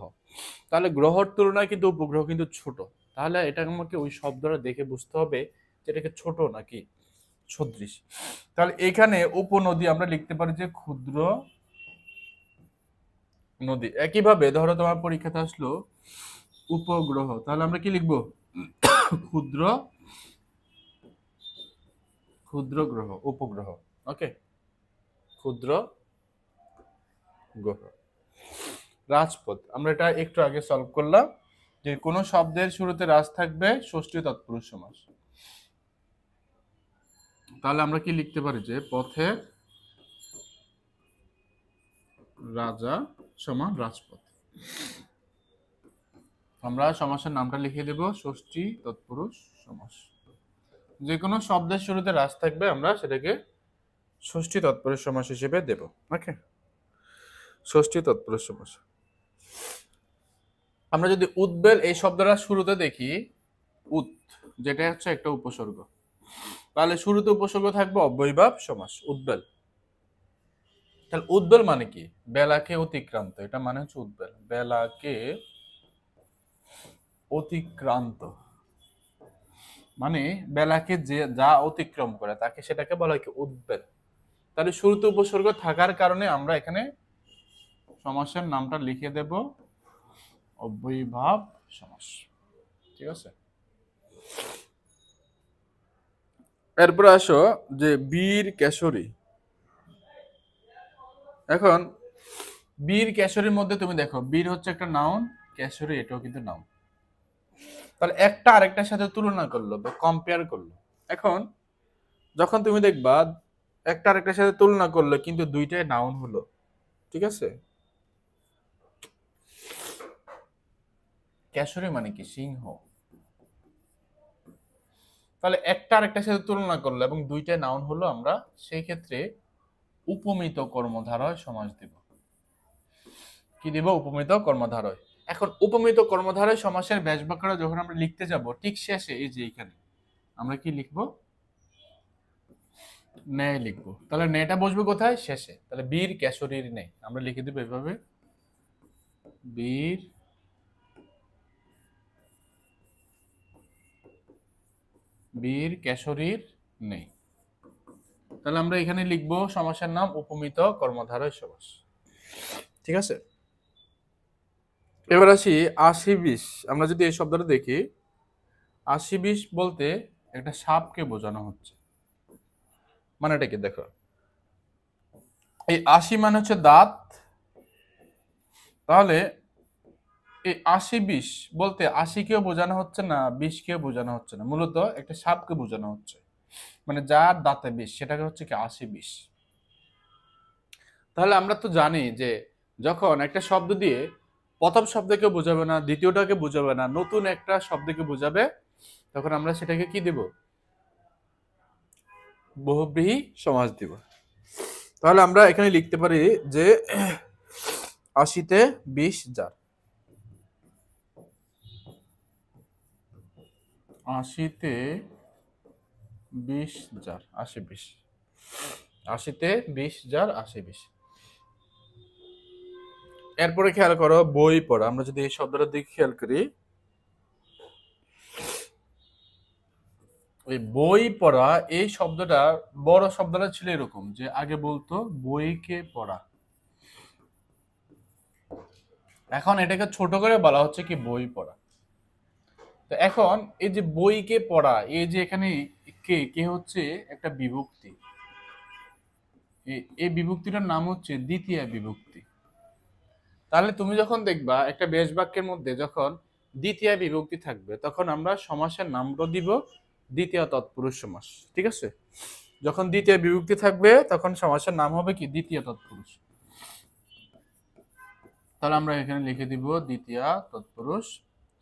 তাহলে গ্রহর তুলনায় কিন্তু উপগ্রহ কিন্তু ছোট। তাহলে এটা আমাকে ওই শব্দটা দেখে বুঝতে হবে যে এটাকে ছোট নাকি সদৃশ। তাহলে এখানে উপনদী আমরা লিখতে পারি যে ক্ষুদ্র নদী। একইভাবে ধরো তোমার পরীক্ষাতে আসলো উপগ্রহ, তাহলে আমরা কি লিখবো? ক্ষুদ্র ক্ষুদ্র গ্রহ, উপগ্রহ। ওকে, ক্ষুদ্র গ্রহ। রাজপথ, আমরা এটা একটু আগে সলভ করলাম যে কোন শব্দের শুরুতে রাজ থাকবে ষষ্ঠী তৎপুরুষ সমাস। তাহলে আমরা কি লিখতে পারি যে পথের রাজা সমান রাজপথ। আমরা সমাসের নামটা লিখে দেব ষষ্ঠী তৎপুরুষ সমাস। যে কোনো শব্দের শুরুতে রাজ থাকবে আমরা সেটাকে ষষ্ঠী তৎপুরুষ সমাস হিসেবে দেব। ওকে, ষষ্ঠী তৎপুরুষ সমাস। আমরা যদি উদ্বেল এই শব্দটা শুরুতে দেখি, উত যেটা হচ্ছে একটা উপসর্গ, তাহলে শুরুতে উপসর্গ থাকবে অব্যয়ীভাব সমাস উদ্বেল। তাহলে উদ্বেল মানে কি? বেলাকে অতিক্রান্ত, এটা মানে হচ্ছে উদ্বেল। বেলাকে অতিক্রান্ত মানে বেলাকে যে যা অতিক্রম করে তাকে সেটাকে বলা হয় কি উদ্বেল। তাহলে শুরুতে উপসর্গ থাকার কারণে আমরা এখানে সমাসের নামটা লিখে দেব অব্যয়ীভাব সমাস। ঠিক আছে, এরপর আসো যে বীর কেশরী। এখন বীর কেশরীর মধ্যে তুমি দেখো বীর হচ্ছে একটা নাউন, কেশরী এটাও কিন্তু নাউন। তাহলে একটা আরেকটার সাথে তুলনা করলো বা কম্পেয়ার করলো। এখন যখন তুমি দেখবা একটা আরেকটার সাথে তুলনা করলো কিন্তু দুইটাই নাউন হলো, ঠিক আছে? কেশরী মানে কি? সিংহ। তাহলে একটা আরেকটার সাথে তুলনা করলো এবং দুইটাই নাউন হলো, আমরা সেই ক্ষেত্রে উপমিত কর্মধারয় সমাস দিব। কি দিব? উপমিত কর্মধারয়। এখন উপমিত কর্মধারয় সমাসের ব্যাস বাক্যটা যখন আমরা লিখতে যাব ঠিক শেষে এই যে এখানে আমরা কি লিখবো? ন্যায় লিখবো। তাহলে ন্যায়টা বসবে কোথায়? শেষে। তাহলে বীর কেশরীর ন্যায় আমরা লিখে দিব এভাবে, বীর বীর কেশরীর ন্যায়। তাহলে আমরা এখানে লিখবো সমাসের নাম উপমিত কর্মধারয় সমাস। ঠিক আছে, এবার আসি ৮০-২০। আমরা যদি এই শব্দটা দেখি, ৮০-২০ বলতে একটা সাপকে বোঝানো হচ্ছে। মানে এটা কি? দেখো, এই ৮০ মানে হচ্ছে দাঁত। তাহলে এই ৮০-২০ বলতে ৮০ কেও বোঝানো হচ্ছে না, ২০ কেও বোঝানো হচ্ছে না, মূলত একটা সাপকে বোঝানো হচ্ছে। মানে যার দাঁতে বিষ সেটাকে হচ্ছে কি ৮০-২০। তাহলে আমরা তো জানি যে যখন একটা শব্দ দিয়ে প্রথম শব্দকে বোঝাবে না, দ্বিতীয়টাকে বোঝাবে না, নতুন একটা শব্দকে বোঝাবে, তখন আমরা সেটাকে কি দেব? বহুব্রীহি সমাস দিব। তাহলে আমরা এখানে লিখতে পারি যে ৮০-তে ২০ যার। ৮০-তে ২০ যার, ৮০-২০। ৮০-তে ২০ যার, ৮০-২০। এরপরে খেয়াল করো বই পড়া। আমরা যদি এই শব্দটার দিকে খেয়াল করি, ওই বই পড়া এই শব্দটা, বড় শব্দটা ছিল এরকম যে আগে বলতো বইকে পড়া, এখন এটাকে ছোট করে বলা হচ্ছে কি বই পড়া। তো এখন এই যে বইকে পড়া, এই যে এখানে কে কে হচ্ছে একটা বিভক্তি, এই বিভক্তিটার নাম হচ্ছে দ্বিতীয় বিভক্তি। তাহলে তুমি যখন দেখবা একটা বেশ বাক্যের মধ্যে যখন দ্বিতীয় বিভক্তি থাকবে তখন আমরা সমাসের নামটা দিব দ্বিতীয় তৎপুরুষ সমাস। ঠিক আছে, যখন দ্বিতীয় বিভক্তি থাকবে তখন সমাসের নাম হবে কি দ্বিতীয় তৎপুরুষ। তাহলে আমরা এখানে লিখে দিব দ্বিতীয় তৎপুরুষ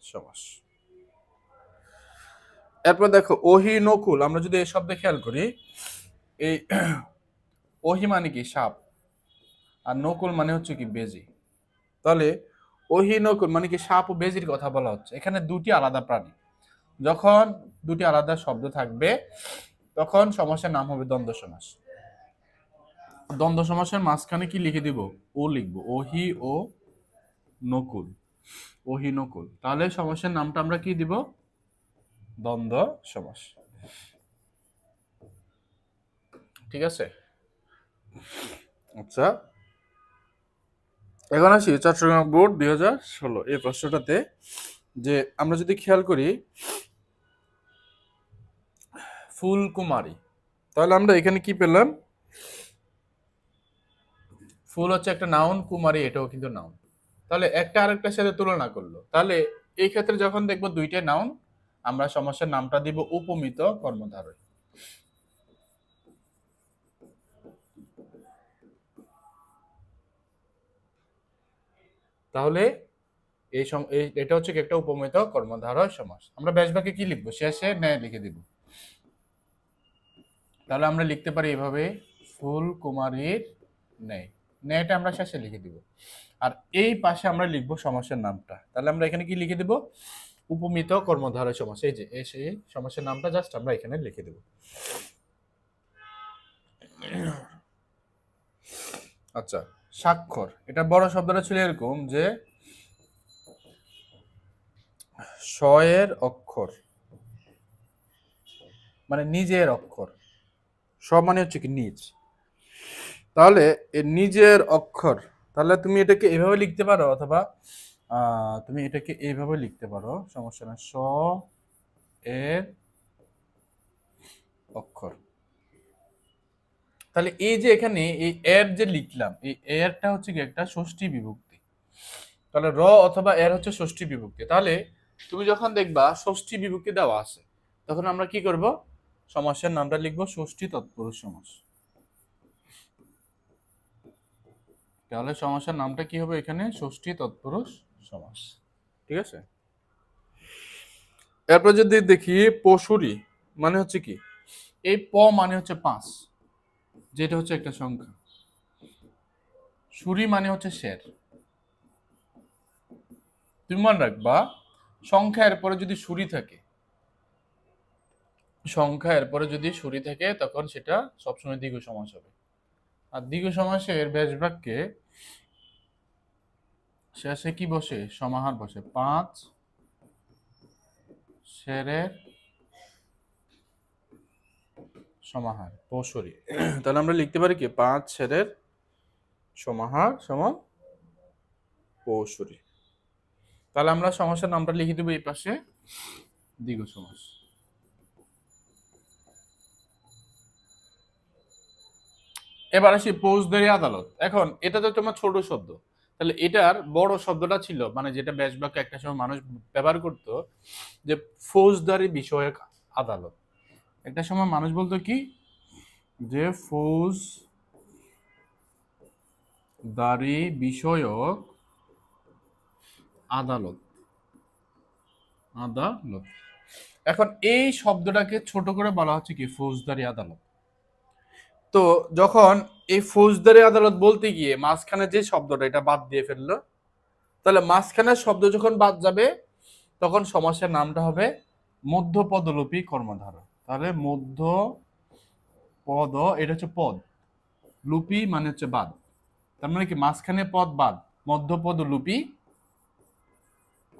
সমাস। এরপর দেখো ওহি নকুল, আমরা যদি এই শব্দে খেয়াল করি, এই ওহি মানে কি সাপ, আর নকুল মানে হচ্ছে কি বেজি। তাহলে ওহি নকুল মানে কি সাপ ও বেজির কথা বলা হচ্ছে। এখানে দুটি আলাদা প্রাণী, যখন দুটি আলাদা শব্দ থাকবে তখন সমাসের নাম হবে দ্বন্দ্ব সমাস। দ্বন্দ্ব সমাসের মাঝখানে কি লিখে দিব, ও লিখবো, ওহি ও নকুল, ওহি নকুল। তাহলে সমাসের নামটা আমরা কি দিব, দ্বন্দ্ব সমাস। ঠিক আছে, আচ্ছা এখন আসি চট্টগ্রাম বোর্ড 2016 এই প্রশ্নটাতে, যে আমরা যদি খেয়াল করি ফুলকুমারী, তাহলে আমরা এখানে কি পেলাম, ফুল হচ্ছে একটা নাউন, কুমারী এটাও কিন্তু নাউন। তাহলে একটা আরেকটার সাথে তুলনা করলো, তাহলে এই ক্ষেত্রে যখন দেখবো দুইটা নাউন, আমরা সমাসের নামটা দিব উপমিত কর্মধারয়। তাহলে এটা হচ্ছে কি একটা উপমিত কর্মধারয় সমাস। আমরা ব্যাস বাক্যে কি লিখবো, শেষে ন্যায় লিখে দিব। তাহলে আমরা লিখতে পারি এভাবে, ফুল কুমারীর ন্যায়, ন্যায়টা আমরা শেষে লিখে দিব। আর এই পাশে আমরা লিখবো সমাসের নামটা। তাহলে আমরা এখানে কি লিখে দিব, উপমিত কর্মধারয় সমাস। এই যে সেই সমাসের নামটা জাস্ট আমরা এখানে লিখে দেব। আচ্ছা, স্বাক্ষর, এটা বড় শব্দটা ছিল এরকম যে স্বয়ের অক্ষর মানে নিজের অক্ষর, সব মানে হচ্ছে কি নিজ। তাহলে এই নিজের অক্ষর, তাহলে তুমি এটাকে এভাবে লিখতে পারো, অথবা তুমি এটাকে এইভাবে লিখতে পারো, সমস্যা না, স এর অক্ষর। তাহলে এই যে এখানে এই এর যে লিখলাম, এই এরটা হচ্ছে কি একটা ষষ্ঠী বিভক্তি। তাহলে র অথবা এর হচ্ছে ষষ্ঠী বিভক্তি। তাহলে তুমি যখন দেখবা ষষ্ঠী বিভক্তি দেওয়া আছে, তখন আমরা কি করব, সমাসের নামটা লিখবো ষষ্ঠী তৎপুরুষ সমাস। তাহলে সমাসের নামটা কি হবে এখানে, ষষ্ঠী তৎপুরুষ সমাস। ঠিক আছে, এরপর যদি দেখি পশুরি মানে হচ্ছে কি, এই প মানে হচ্ছে 5, যেটা হচ্ছে একটা সংখ্যা। সুরি মানে হচ্ছে শের। তুমি মনে রাখবা সংখ্যার পরে যদি সুরি থাকে, সংখ্যার পরে যদি সুরি থাকে তখন সেটা সবসময় দ্বিগু সমাস হবে। আর দ্বিগু সমাসের ব্যাস বাক্যে শেষে কি বসে, সমাহার বসে, 5 শেরের সমাহার পশুরি। তাহলে আমরা লিখতে পারি কি, 5 শেরের সমাহার সমান পশুরি। তাহলে আমরা সমাসের নামটা লিখে দেবো এই পাশে দ্বিগু সমাস। এবার আসি ফৌজদারি আদালত। এখন এটা তো তোমার ছোট শব্দ, তাহলে এটার বড় শব্দটা ছিল, মানে যেটা ব্যাস বাক্যে একটা সময় মানুষ ব্যবহার করত, যে ফৌজদারি বিষয়ক আদালত। একটা সময় মানুষ বলতো কি, যে ফৌজদারি বিষয়ক আদালত, আদালত। এখন এই শব্দটাকে ছোট করে বলা হচ্ছে কি, ফৌজদারি আদালত। তো যখন এই ফৌজদারি আদালত বলতে গিয়ে মাঝখানে যে শব্দটা এটা বাদ দিয়ে ফেললো, তাহলে মাঝখানের শব্দ যখন বাদ যাবে তখন সমাসের নামটা হবে মধ্যপদলোপী কর্মধারয়। তাহলে মধ্যপদ, এটা হচ্ছে পদ, লুপি মানে হচ্ছে বাদ, তার মানে কি মাঝখানে পদ বাদ, মধ্যপদলোপী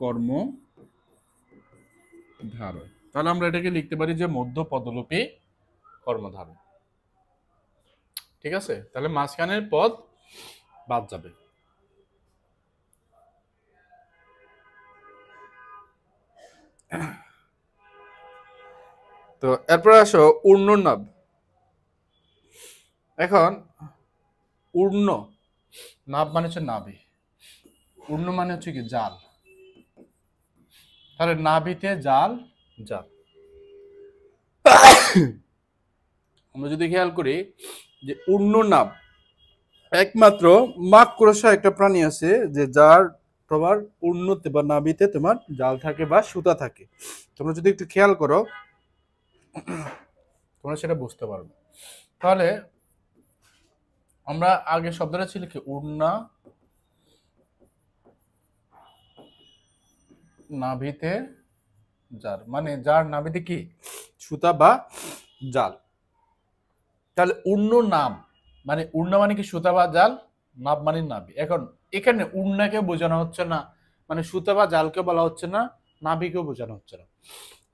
কর্মধারয়। তাহলে আমরা এটাকে লিখতে পারি যে মধ্য পদলোপী কর্মধারয়। ঠিক আছে, তাহলে মাঝখানের পদ বাদ যাবে। তো এরপরে আসো ঊর্ধ্বনাভ। এখন ঊর্ধ্ব নাভ মানে হচ্ছে নাভি, ঊর্ধ্ব মানে হচ্ছে কি জাল। তাহলে নাভিতে জাল, জাল। আমরা যদি খেয়াল করি যে ঊর্ধ্বনাভ একমাত্র মাকড়সা একটা প্রাণী আছে যে যার তোমার উন্নতি বা নাভিতে তোমার জাল থাকে বা সুতা থাকে। তোমরা যদি একটু খেয়াল করো তোমরা সেটা বুঝতে পারবে। তাহলে আমরা আগে শব্দটা ছিল কি উড়না নাভিতে জাল, মানে যার নাভিতে কি সুতা বা জাল। তাহলে উড়ন নাম মানে উড়না মানে কি সুতা বা জাল, নাভ মানে নাভি। এখন এখানে উড়নাকে বোঝানো হচ্ছে না, মানে সুতা বা জালকে বলা হচ্ছে না, নাভিকেও বোঝানো হচ্ছে না।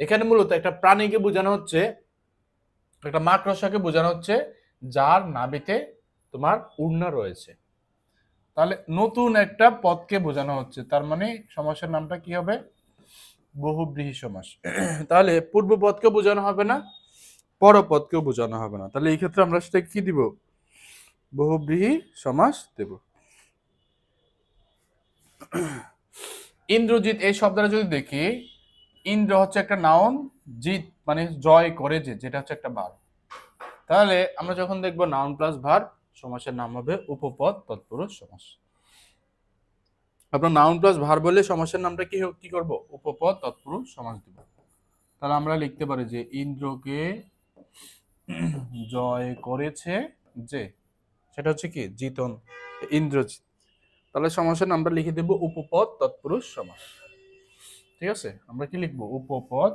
এখানে মূলত একটা প্রাণীকে বোঝানো হচ্ছে, একটা মাকড়সাকে বোঝানো হচ্ছে যার নাভিতে তোমার উড়না রয়েছে। তাহলে নতুন একটা পদকে বোঝানো হচ্ছে, তার মানে সমাসের নামটা কি হবে বহুব্রীহি সমাস। তাহলে পূর্ব পদকে বোঝানো হবে না, পরপদকেও বোঝানো হবে না, তাহলে এই ক্ষেত্রে আমরা সেটা কি দিব বহুব্রীহি সমাস দেব। ইন্দ্রজিৎ এই শব্দটা যদি দেখি, ইন্দ্র হচ্ছে একটা নাউন, জিত মানে জয় করে, যে যেটা হচ্ছে একটা ভার। তাহলে আমরা যখন দেখবো নাউন প্লাস ভার, সমাসের নাম হবে উপপদ তৎপুরুষ সমাস। আপনার নাউন প্লাস ভার বললে সমাসের নামটা কি করব উপপদ তৎপুরুষ সমাস দিব। তাহলে আমরা লিখতে পারি যে ইন্দ্রকে জয় করেছে যে, সেটা হচ্ছে কি জিতন, ইন্দ্রজিৎ। তাহলে সমাসের নামটা লিখে দেব উপপদ তৎপুরুষ সমাস। ঠিক আছে, আমরা কি লিখবো উপপদ,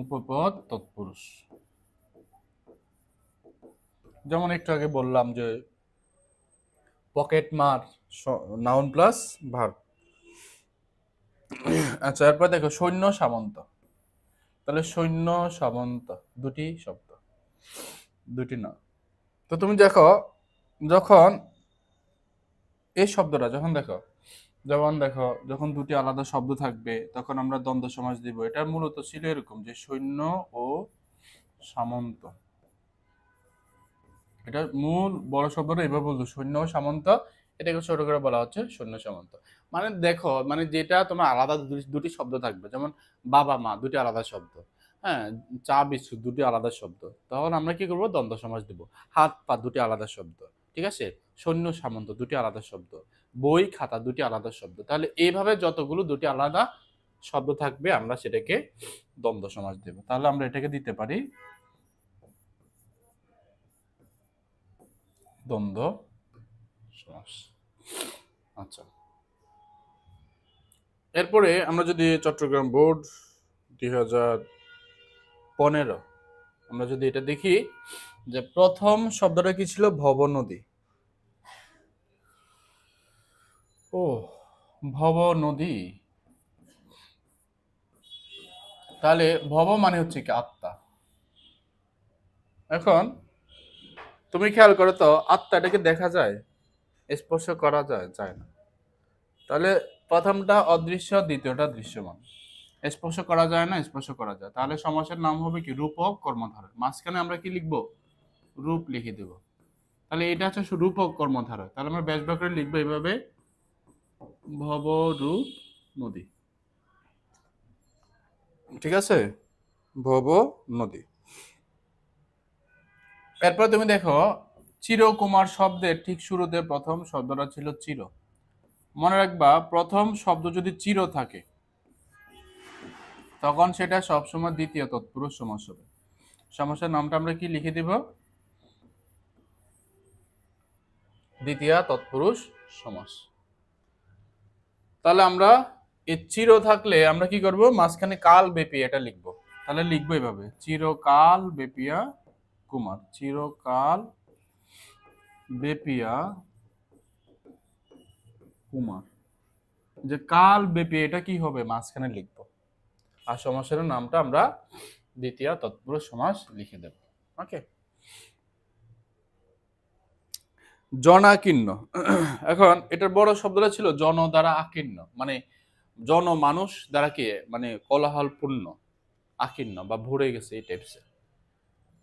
উপপদ তৎপুরুষ। যেমন একটু আগে বললাম যে পকেট মার নাউন প্লাস ভার্ব। আচ্ছা, এরপর দেখো সৈন্য সামন্ত। তাহলে সৈন্য সামন্ত দুটি শব্দ, দুটি না। তো তুমি দেখো যখন এই শব্দটা যখন দেখো, যেমন দেখো যখন দুটি আলাদা শব্দ থাকবে তখন আমরা দ্বন্দ্ব সমাস দিব। এটা মূলত ছিল এরকম যে সৈন্য ও সামন্ত, এটা মূল বড় শব্দটা এভাবে বলতো সৈন্য ও সামন্ত, এটাকে ছোট করে বলা হচ্ছে সৈন্য সামন্ত। মানে দেখো মানে যেটা তোমার আলাদা দুটি শব্দ থাকবে, যেমন বাবা মা দুটি আলাদা শব্দ, হ্যাঁ, চা বিস্কুট দুটি আলাদা শব্দ, তখন আমরা কি করবো দ্বন্দ্ব সমাস দিব। হাত পা দুটি আলাদা শব্দ, ঠিক আছে, সৈন্য সামন্ত দুটি আলাদা শব্দ, বই খাতা দুটি আলাদা শব্দ। তাহলে এইভাবে যতগুলো দুটি আলাদা শব্দ থাকবে আমরা সেটাকে দ্বন্দ্ব সমাস দেব। তাহলে আমরা এটাকে দিতে পারি দ্বন্দ্ব সমাস। আচ্ছা, এরপরে আমরা যদি চট্টগ্রাম বোর্ড 2015 আমরা যদি এটা দেখি যে প্রথম শব্দটা কি ছিল ভব নদী। ও ভব নদী, তাহলে ভব মানে হচ্ছে কি আত্মা। এখন তুমি খেয়াল করো তো আত্মা এটাকে দেখা যায়, স্পর্শ করা যায়, যায় না। তাহলে প্রথমটা অদৃশ্য, দ্বিতীয়টা দৃশ্যমান। স্পর্শ করা যায় না, স্পর্শ করা যায়। তাহলে সমাসের নাম হবে কি রূপক কর্মধারয়। মাঝখানে আমরা কি লিখবো রূপ লিখে দেব। তাহলে এটা হচ্ছে রূপক কর্মধারয়। তাহলে আমরা ব্যাস বাক্যে লিখবো এইভাবে ভবরূপ নদী। ঠিক আছে, ভব নদী। এরপর তুমি দেখো চিরকুমার শব্দের ঠিক শুরুতে প্রথম শব্দটা ছিল চির। মনে রাখবা প্রথম শব্দ যদি চির থাকে তখন সেটা সবসময় দ্বিতীয় তৎপুরুষ সমাস হবে। সমাসের নামটা আমরা কি লিখে দিব দ্বিতীয় তৎপুরুষ সমাস। তাহলে আমরা এই চির থাকলে আমরা কি করব মাঝখানে কাল ব্যাপী এটা লিখব। তাহলে লিখবো এভাবে চিরকাল বেপিয়া কুমার, চিরকাল বেপিয়া কুমার। যে কাল ব্যাপী এটা কি হবে মাঝখানে লিখবো, আর সমাসের নামটা আমরা দ্বিতীয় তৎপুরুষ সমাস লিখে দেব। ওকে, জনাকীর্ণ। এখন এটার বড় শব্দটা ছিল জন দ্বারা আকীর্ণ, মানে জন মানুষ দ্বারা কি মানে কোলাহলপূর্ণ, আকীর্ণ বা ভরে গেছে এই টাইপসের।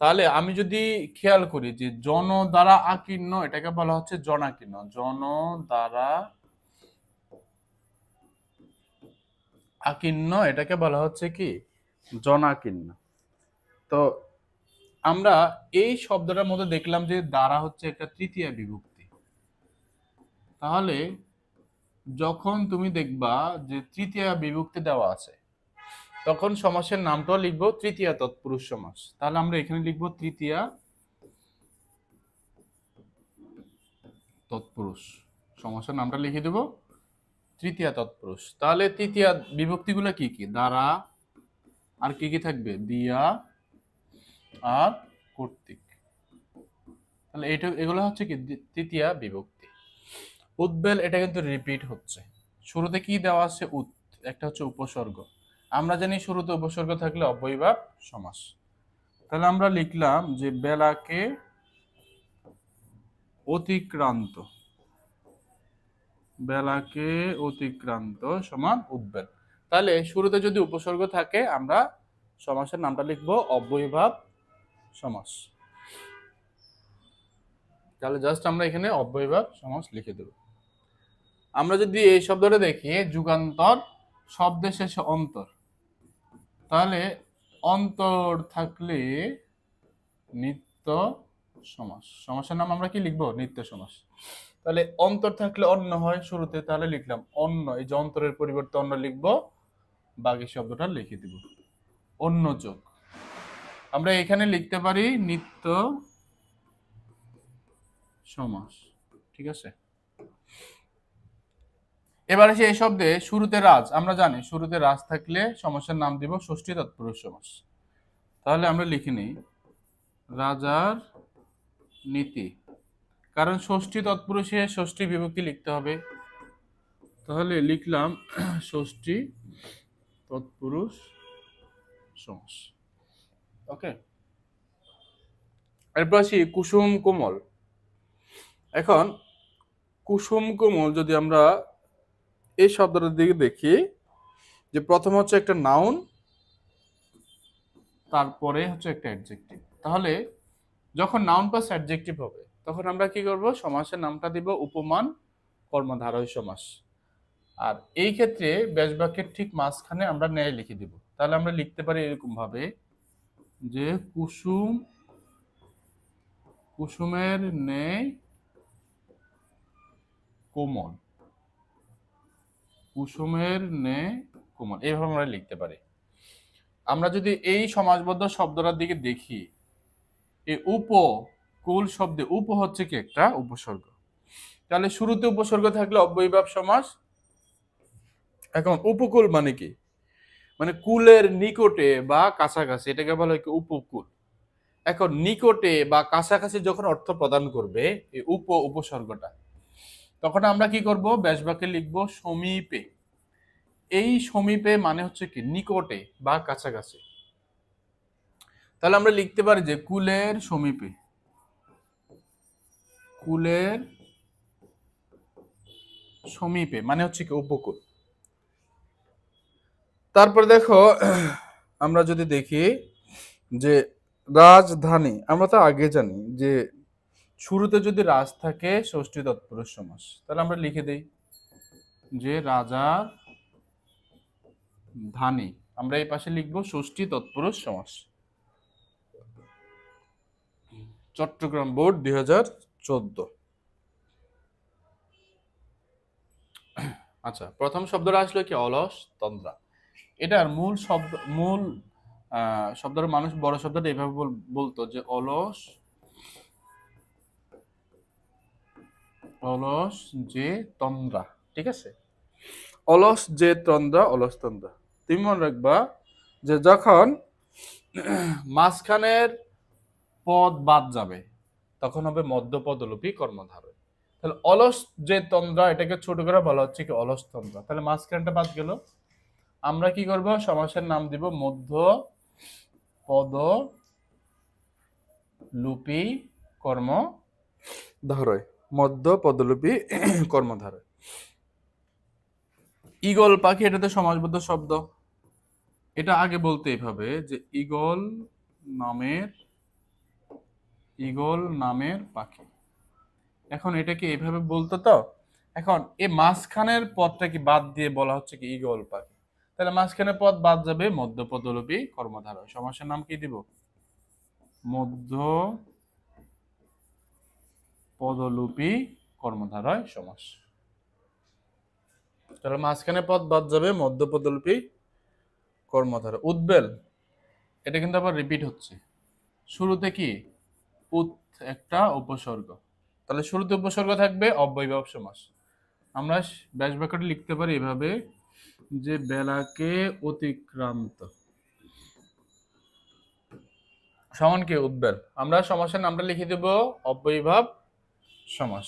তাহলে আমি যদি খেয়াল করি যে জন দ্বারা আকীর্ণ এটাকে বলা হচ্ছে জনাকীর্ণ, জন দ্বারা আকীর্ণ এটাকে বলা হচ্ছে কি জনাকীর্ণ। তো আমরা এই শব্দটার মধ্যে দেখলাম যে দ্বারা হচ্ছে একটা তৃতীয় বিভক্তি। তাহলে যখন তুমি দেখবা যে তৃতীয় বিভক্তি দেওয়া আছে তখন সমাসের নামটাও লিখবো তৃতীয় তৎপুরুষ সমাস। তাহলে আমরা এখানে লিখবো তৃতীয় তৎপুরুষ, সমাসের নামটা লিখে দেব তৃতীয় তৎপুরুষ। তাহলে তৃতীয় বিভক্তিগুলো কি কি, দ্বারা, আর কি কি থাকবে, দিয়া আর কর্তৃক। তাহলে এটা এগুলো হচ্ছে কি তৃতীয় বিভক্তি। উদ্বেল এটা কিন্তু রিপিট হচ্ছে, শুরুতে কি দেওয়া আছে উত, একটা হচ্ছে উপসর্গ। আমরা জানি শুরুতে উপসর্গ থাকলে অব্যয়ভাব সমাস। তাহলে আমরা লিখলাম যে বেলাকে অতিক্রান্ত, বেলাকে অতিক্রান্ত সমান উদ্বেল। তাহলে শুরুতে যদি উপসর্গ থাকে আমরা সমাসের নামটা লিখবো অব্যয়ভাব সমাস। তাহলে জাস্ট আমরা এখানে অব্যয়ভাব সমাস লিখে দেব। আমরা যদি এই শব্দটা দেখি যুগান্তর, শব্দের শেষে অন্তর, তাহলে অন্তর থাকলে নিত্য সমাস, সমাসের নাম আমরা কি লিখবো নিত্য সমাস। তাহলে অন্তর থাকলে অন্য হয় শুরুতে, তাহলে লিখলাম অন্য, এই যে অন্তরের পরিবর্তে অন্য লিখবো, বাকি শব্দটা লিখে দিব অন্য যোগ। আমরা এখানে লিখতে পারি নিত্য সমাস, ঠিক আছে। এবার আসি এই শব্দে শুরুতে রাজ, আমরা জানি শুরুতে রাজ থাকলে সমাসের নাম দিব ষষ্ঠী তৎপুরুষ সমাস। তাহলে আমরা লিখে নিই রাজার নীতি, কারণ ষষ্ঠী তৎপুরুষে ষষ্ঠী বিভক্তি লিখতে হবে, তাহলে লিখলাম ষষ্ঠী তৎপুরুষ সমাস। ওকে, এরপর আসি কুসুম কোমল। এখন কুসুম কোমল যদি আমরা এই শব্দটার দিকে দেখি, যে প্রথম হচ্ছে একটা নাউন, তারপরে হচ্ছে একটা অ্যাডজেক্টিভ। তাহলে যখন নাউন প্লাস অ্যাডজেক্টিভ হবে তখন আমরা কি করব, সমাসের নামটা দিব উপমান কর্মধারয় সমাস। আর এই ক্ষেত্রে ব্যাস বাক্যের ঠিক মাঝখানে আমরা ন্যায় লিখে দিব। তাহলে আমরা লিখতে পারি এরকম ভাবে যে কুসুম, কুসুমের ন্যায় কোমল, কুসুমের ন্যায় কোমল, এইভাবে আমরা লিখতে পারি। আমরা যদি এই সমাসবদ্ধ শব্দটার দিকে দেখি, এই উপকূল শব্দে উপ হচ্ছে কি একটা উপসর্গ, তাহলে শুরুতে উপসর্গ থাকলে অব্যয়ভাব সমাস। এখন উপকূল মানে কি, মানে কুলের নিকটে বা কাছাকাছি, এটাকে বলা হয় কি উপকূল। এখন নিকটে বা কাছাকাছি যখন অর্থ প্রদান করবে এই উপসর্গটা, তখন আমরা কি করব, ব্যাস বাক্যে লিখবো সমীপে। এই সমীপে মানে হচ্ছে কি নিকটে বা কাছাকাছি। তাহলে আমরা লিখতে পারি যে কুলের সমীপে, কুলের সমীপে মানে হচ্ছে কি উপকূল। তারপরে দেখো আমরা যদি দেখি যে রাজধানী, আমরা তো আগে জানি যে শুরুতে যদি রাজ থাকে ষষ্ঠী তৎপুরুষ সমাস, তাহলে আমরা লিখে দেই যে রাজার ধানী, আমরা এই পাশে লিখবো ষষ্ঠী তৎপুরুষ সমাস। চট্টগ্রাম বোর্ড 2014। আচ্ছা, প্রথম শব্দটা আসলে কি অলস তন্দ্রা। এটার মূল শব্দ, মূল শব্দের মানুষ বড় শব্দটা এইভাবে বলতো যে অলস, অলস যে তন্দ্রা, ঠিক আছে, অলস যে তন্দ্রা, অলস তন্দ্রা। তুমি মনে রাখবা যে যখন মাঝখানের পদ বাদ যাবে তখন হবে মধ্যপদলোপী কর্মধারয়। তাহলে অলস যে তন্দ্রা এটাকে ছোট করে বলা হচ্ছে কি অলস তন্দ্রা। তাহলে মাঝখানটা বাদ গেল। আমরা কি করব, সমাসের নাম দিব মধ্য পদ লুপি কর্মধারয়, মধ্য পদলুপি কর্মধারয়। ঈগল পাখি, এটা তো সমাসবদ্ধ শব্দ। এটা আগে বলতে এইভাবে যে ঈগল নামের পাখি। এখন এটাকে এইভাবে বলতো তো, এখন এই মাঝখানের পদটা কি বাদ দিয়ে বলা হচ্ছে কি ঈগল পাখি। তাহলে মাঝখানের পদ বাদ যাবে, মধ্য পদলুপি কর্মধারয়। সমাসের নাম কি দিব, মধ্য পদলুপি কর্মধারয় সমাস। তাহলে মাঝখানে পদ বাদ যাবে, মধ্য পদলুপি কর্মধারয়। উদ্বেল, এটা কিন্তু আবার রিপিট হচ্ছে। শুরুতে কি একটা উপসর্গ, তাহলে শুরুতে উপসর্গ থাকবে, অব্যয়ভাব সমাস। আমরা ব্যাস বাক্যটি লিখতে পারি এভাবে যে বেলাকে অতিক্রান্ত সমান কি উদ্বেল। আমরা সমাসের নামটা লিখে দেব অব্যয়ভাব সমাস।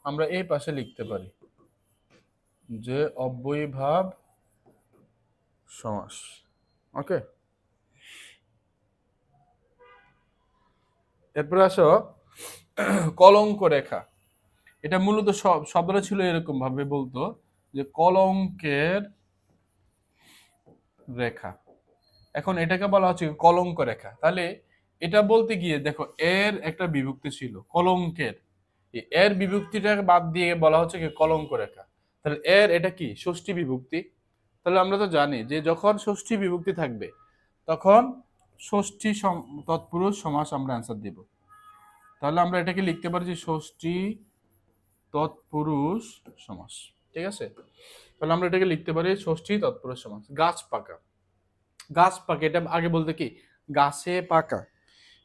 আমরা এই পাশে লিখতে পারি যে অব্যয়ভাব সমাস। ওকে, এরপরে আসো কলঙ্ক রেখা। এটা মূলত শব্দটা ছিল এরকম ভাবে বলতো যে কলঙ্কের রেখা। এখন এটাকে বলা হচ্ছে কলঙ্ক রেখা। তাহলে এটা বলতে গিয়ে দেখো এর একটা বিভক্তি ছিল কলঙ্কের, এর বিভক্তিটাকে বাদ দিয়ে বলা হচ্ছে কি কলঙ্ক রেখা। তাহলে এর এটা কি ষষ্ঠী বিভক্তি। তাহলে আমরা তো জানি যে যখন ষষ্ঠী বিভক্তি থাকবে তখন ষষ্ঠী তৎপুরুষ সমাস আমরা অ্যান্সার দেব। তাহলে আমরা এটাকে লিখতে পারি যে ষষ্ঠী তৎপুরুষ সমাস। ঠিক আছে, তাহলে আমরা এটাকে লিখতে পারি ষষ্ঠী তৎপুরুষ সমাস। গাছ পাকা, গাছ পাকা এটা আগে বলতে কি গাছে পাকা,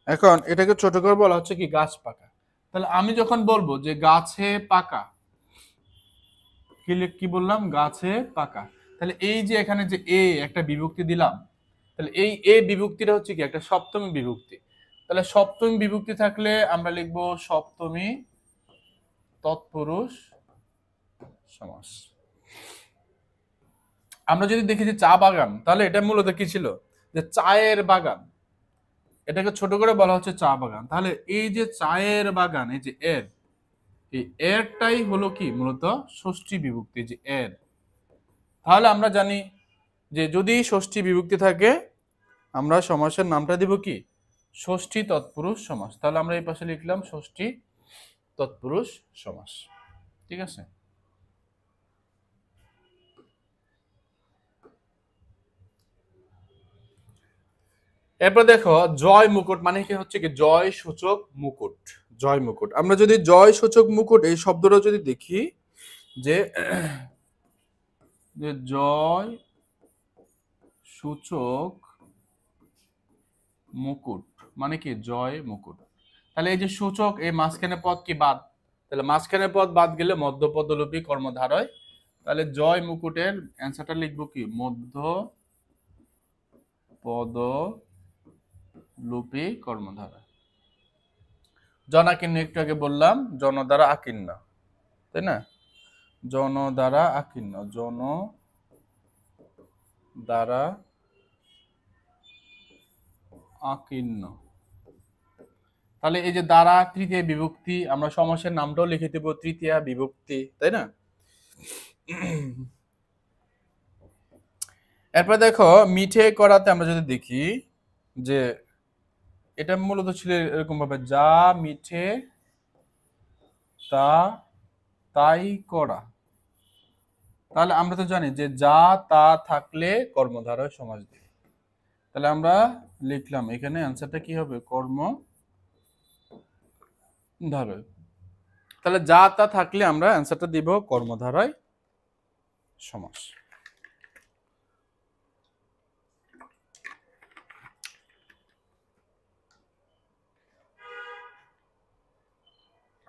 এখন এটাকে ছোট করে বলা হচ্ছে কি গাছ পাকা। তাহলে আমি যখন বলবো যে গাছে পাকা, কি বললাম গাছে পাকা, তাহলে এই যে এখানে যে এ একটা বিভক্তি দিলাম, তাহলে এই এ বিভক্তিটা হচ্ছে কি একটা সপ্তমী বিভক্তি। তাহলে সপ্তমী বিভক্তি থাকলে আমরা লিখব সপ্তমী তৎপুরুষ সমাস। আমরা যদি দেখি যে চা বাগান, তাহলে এটা মূলত কি ছিল যে চায়ের বাগান, এটাকে ছোট করে বলা হচ্ছে চা বাগান। তাহলে এই যে চায়ের বাগান, এই যে এর, এই এরটাই হলো কি মূলত ষষ্ঠী বিভক্তি, যে এর। তাহলে আমরা জানি যে যদি ষষ্ঠী বিভক্তি থাকে আমরা সমাসের নামটা দিব কি ষষ্ঠী তৎপুরুষ সমাস। তাহলে আমরা এই পাশে লিখলাম ষষ্ঠী তৎপুরুষ সমাস। ঠিক আছে, এরপর দেখো জয় মুকুট মানে কি হচ্ছে কি জয় সূচক মুকুট। জয় মুকুট, আমরা যদি জয় সূচক মুকুট এই শব্দটা যদি দেখি যে জয় সূচক মুকুট মানে কি জয় মুকুট। তাহলে এই যে সূচক, এই মাঝখানে পদ কি বাদ, তাহলে মাঝখানে পদ বাদ গেলে মধ্য পদলুপি কর্মধারয়। তাহলে জয় মুকুটের অ্যান্সারটা লিখবো কি মধ্য পদলুপি কর্মধারয়। জনাকীর্ণ একটু আগে বললাম জন দ্বারা আকীর্ণ, তাই না, জন দ্বারা আকীর্ণ, জন দ্বারা আকীর্ণ। তাহলে এই যে দ্বারা তৃতীয় বিভক্তি, আমরা সমাসের নামটাও লিখে দেব তৃতীয়া বিভক্তি, তাই না। এরপর দেখো মিঠে করাতে আমরা যদি দেখি যে এটা মূলত ছিল এরকম ভাবে যা মিঠে তা তাই করা। তাহলে আমরা তো জানি যে যা তা থাকলে কর্মধারয় সমাস দিই। তাহলে আমরা লিখলাম এখানে অ্যান্সারটা কি হবে কর্মধারয়। তাহলে যা তা থাকলে আমরা অ্যান্সারটা দিব কর্মধারয় সমাস।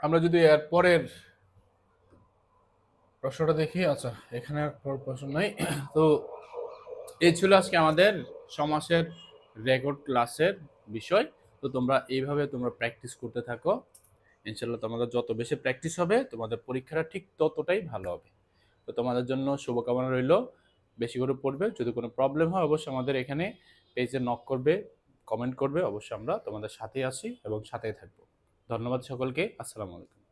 আমরা যদি এর পরের প্রশ্নটা দেখি, আচ্ছা এখানে আর প্রশ্ন নাই। তো এই ছিল আজকে আমাদের সমাসের রেকর্ড ক্লাসের বিষয়। তো তোমরা এইভাবে তোমরা প্র্যাকটিস করতে থাকো, ইনশাল্লাহ তোমাদের যত বেশি প্র্যাকটিস হবে তোমাদের পরীক্ষাটা ঠিক ততটাই ভালো হবে। তো তোমাদের জন্য শুভকামনা রইল, বেশি করে পড়বে। যদি কোনো প্রবলেম হয় অবশ্যই আমাদের এখানে পেজে নক করবে, কমেন্ট করবে, অবশ্যই আমরা তোমাদের সাথেই আছি এবং সাথেই থাকবো। ধন্যবাদ সকলকে। আসসালামু আলাইকুম।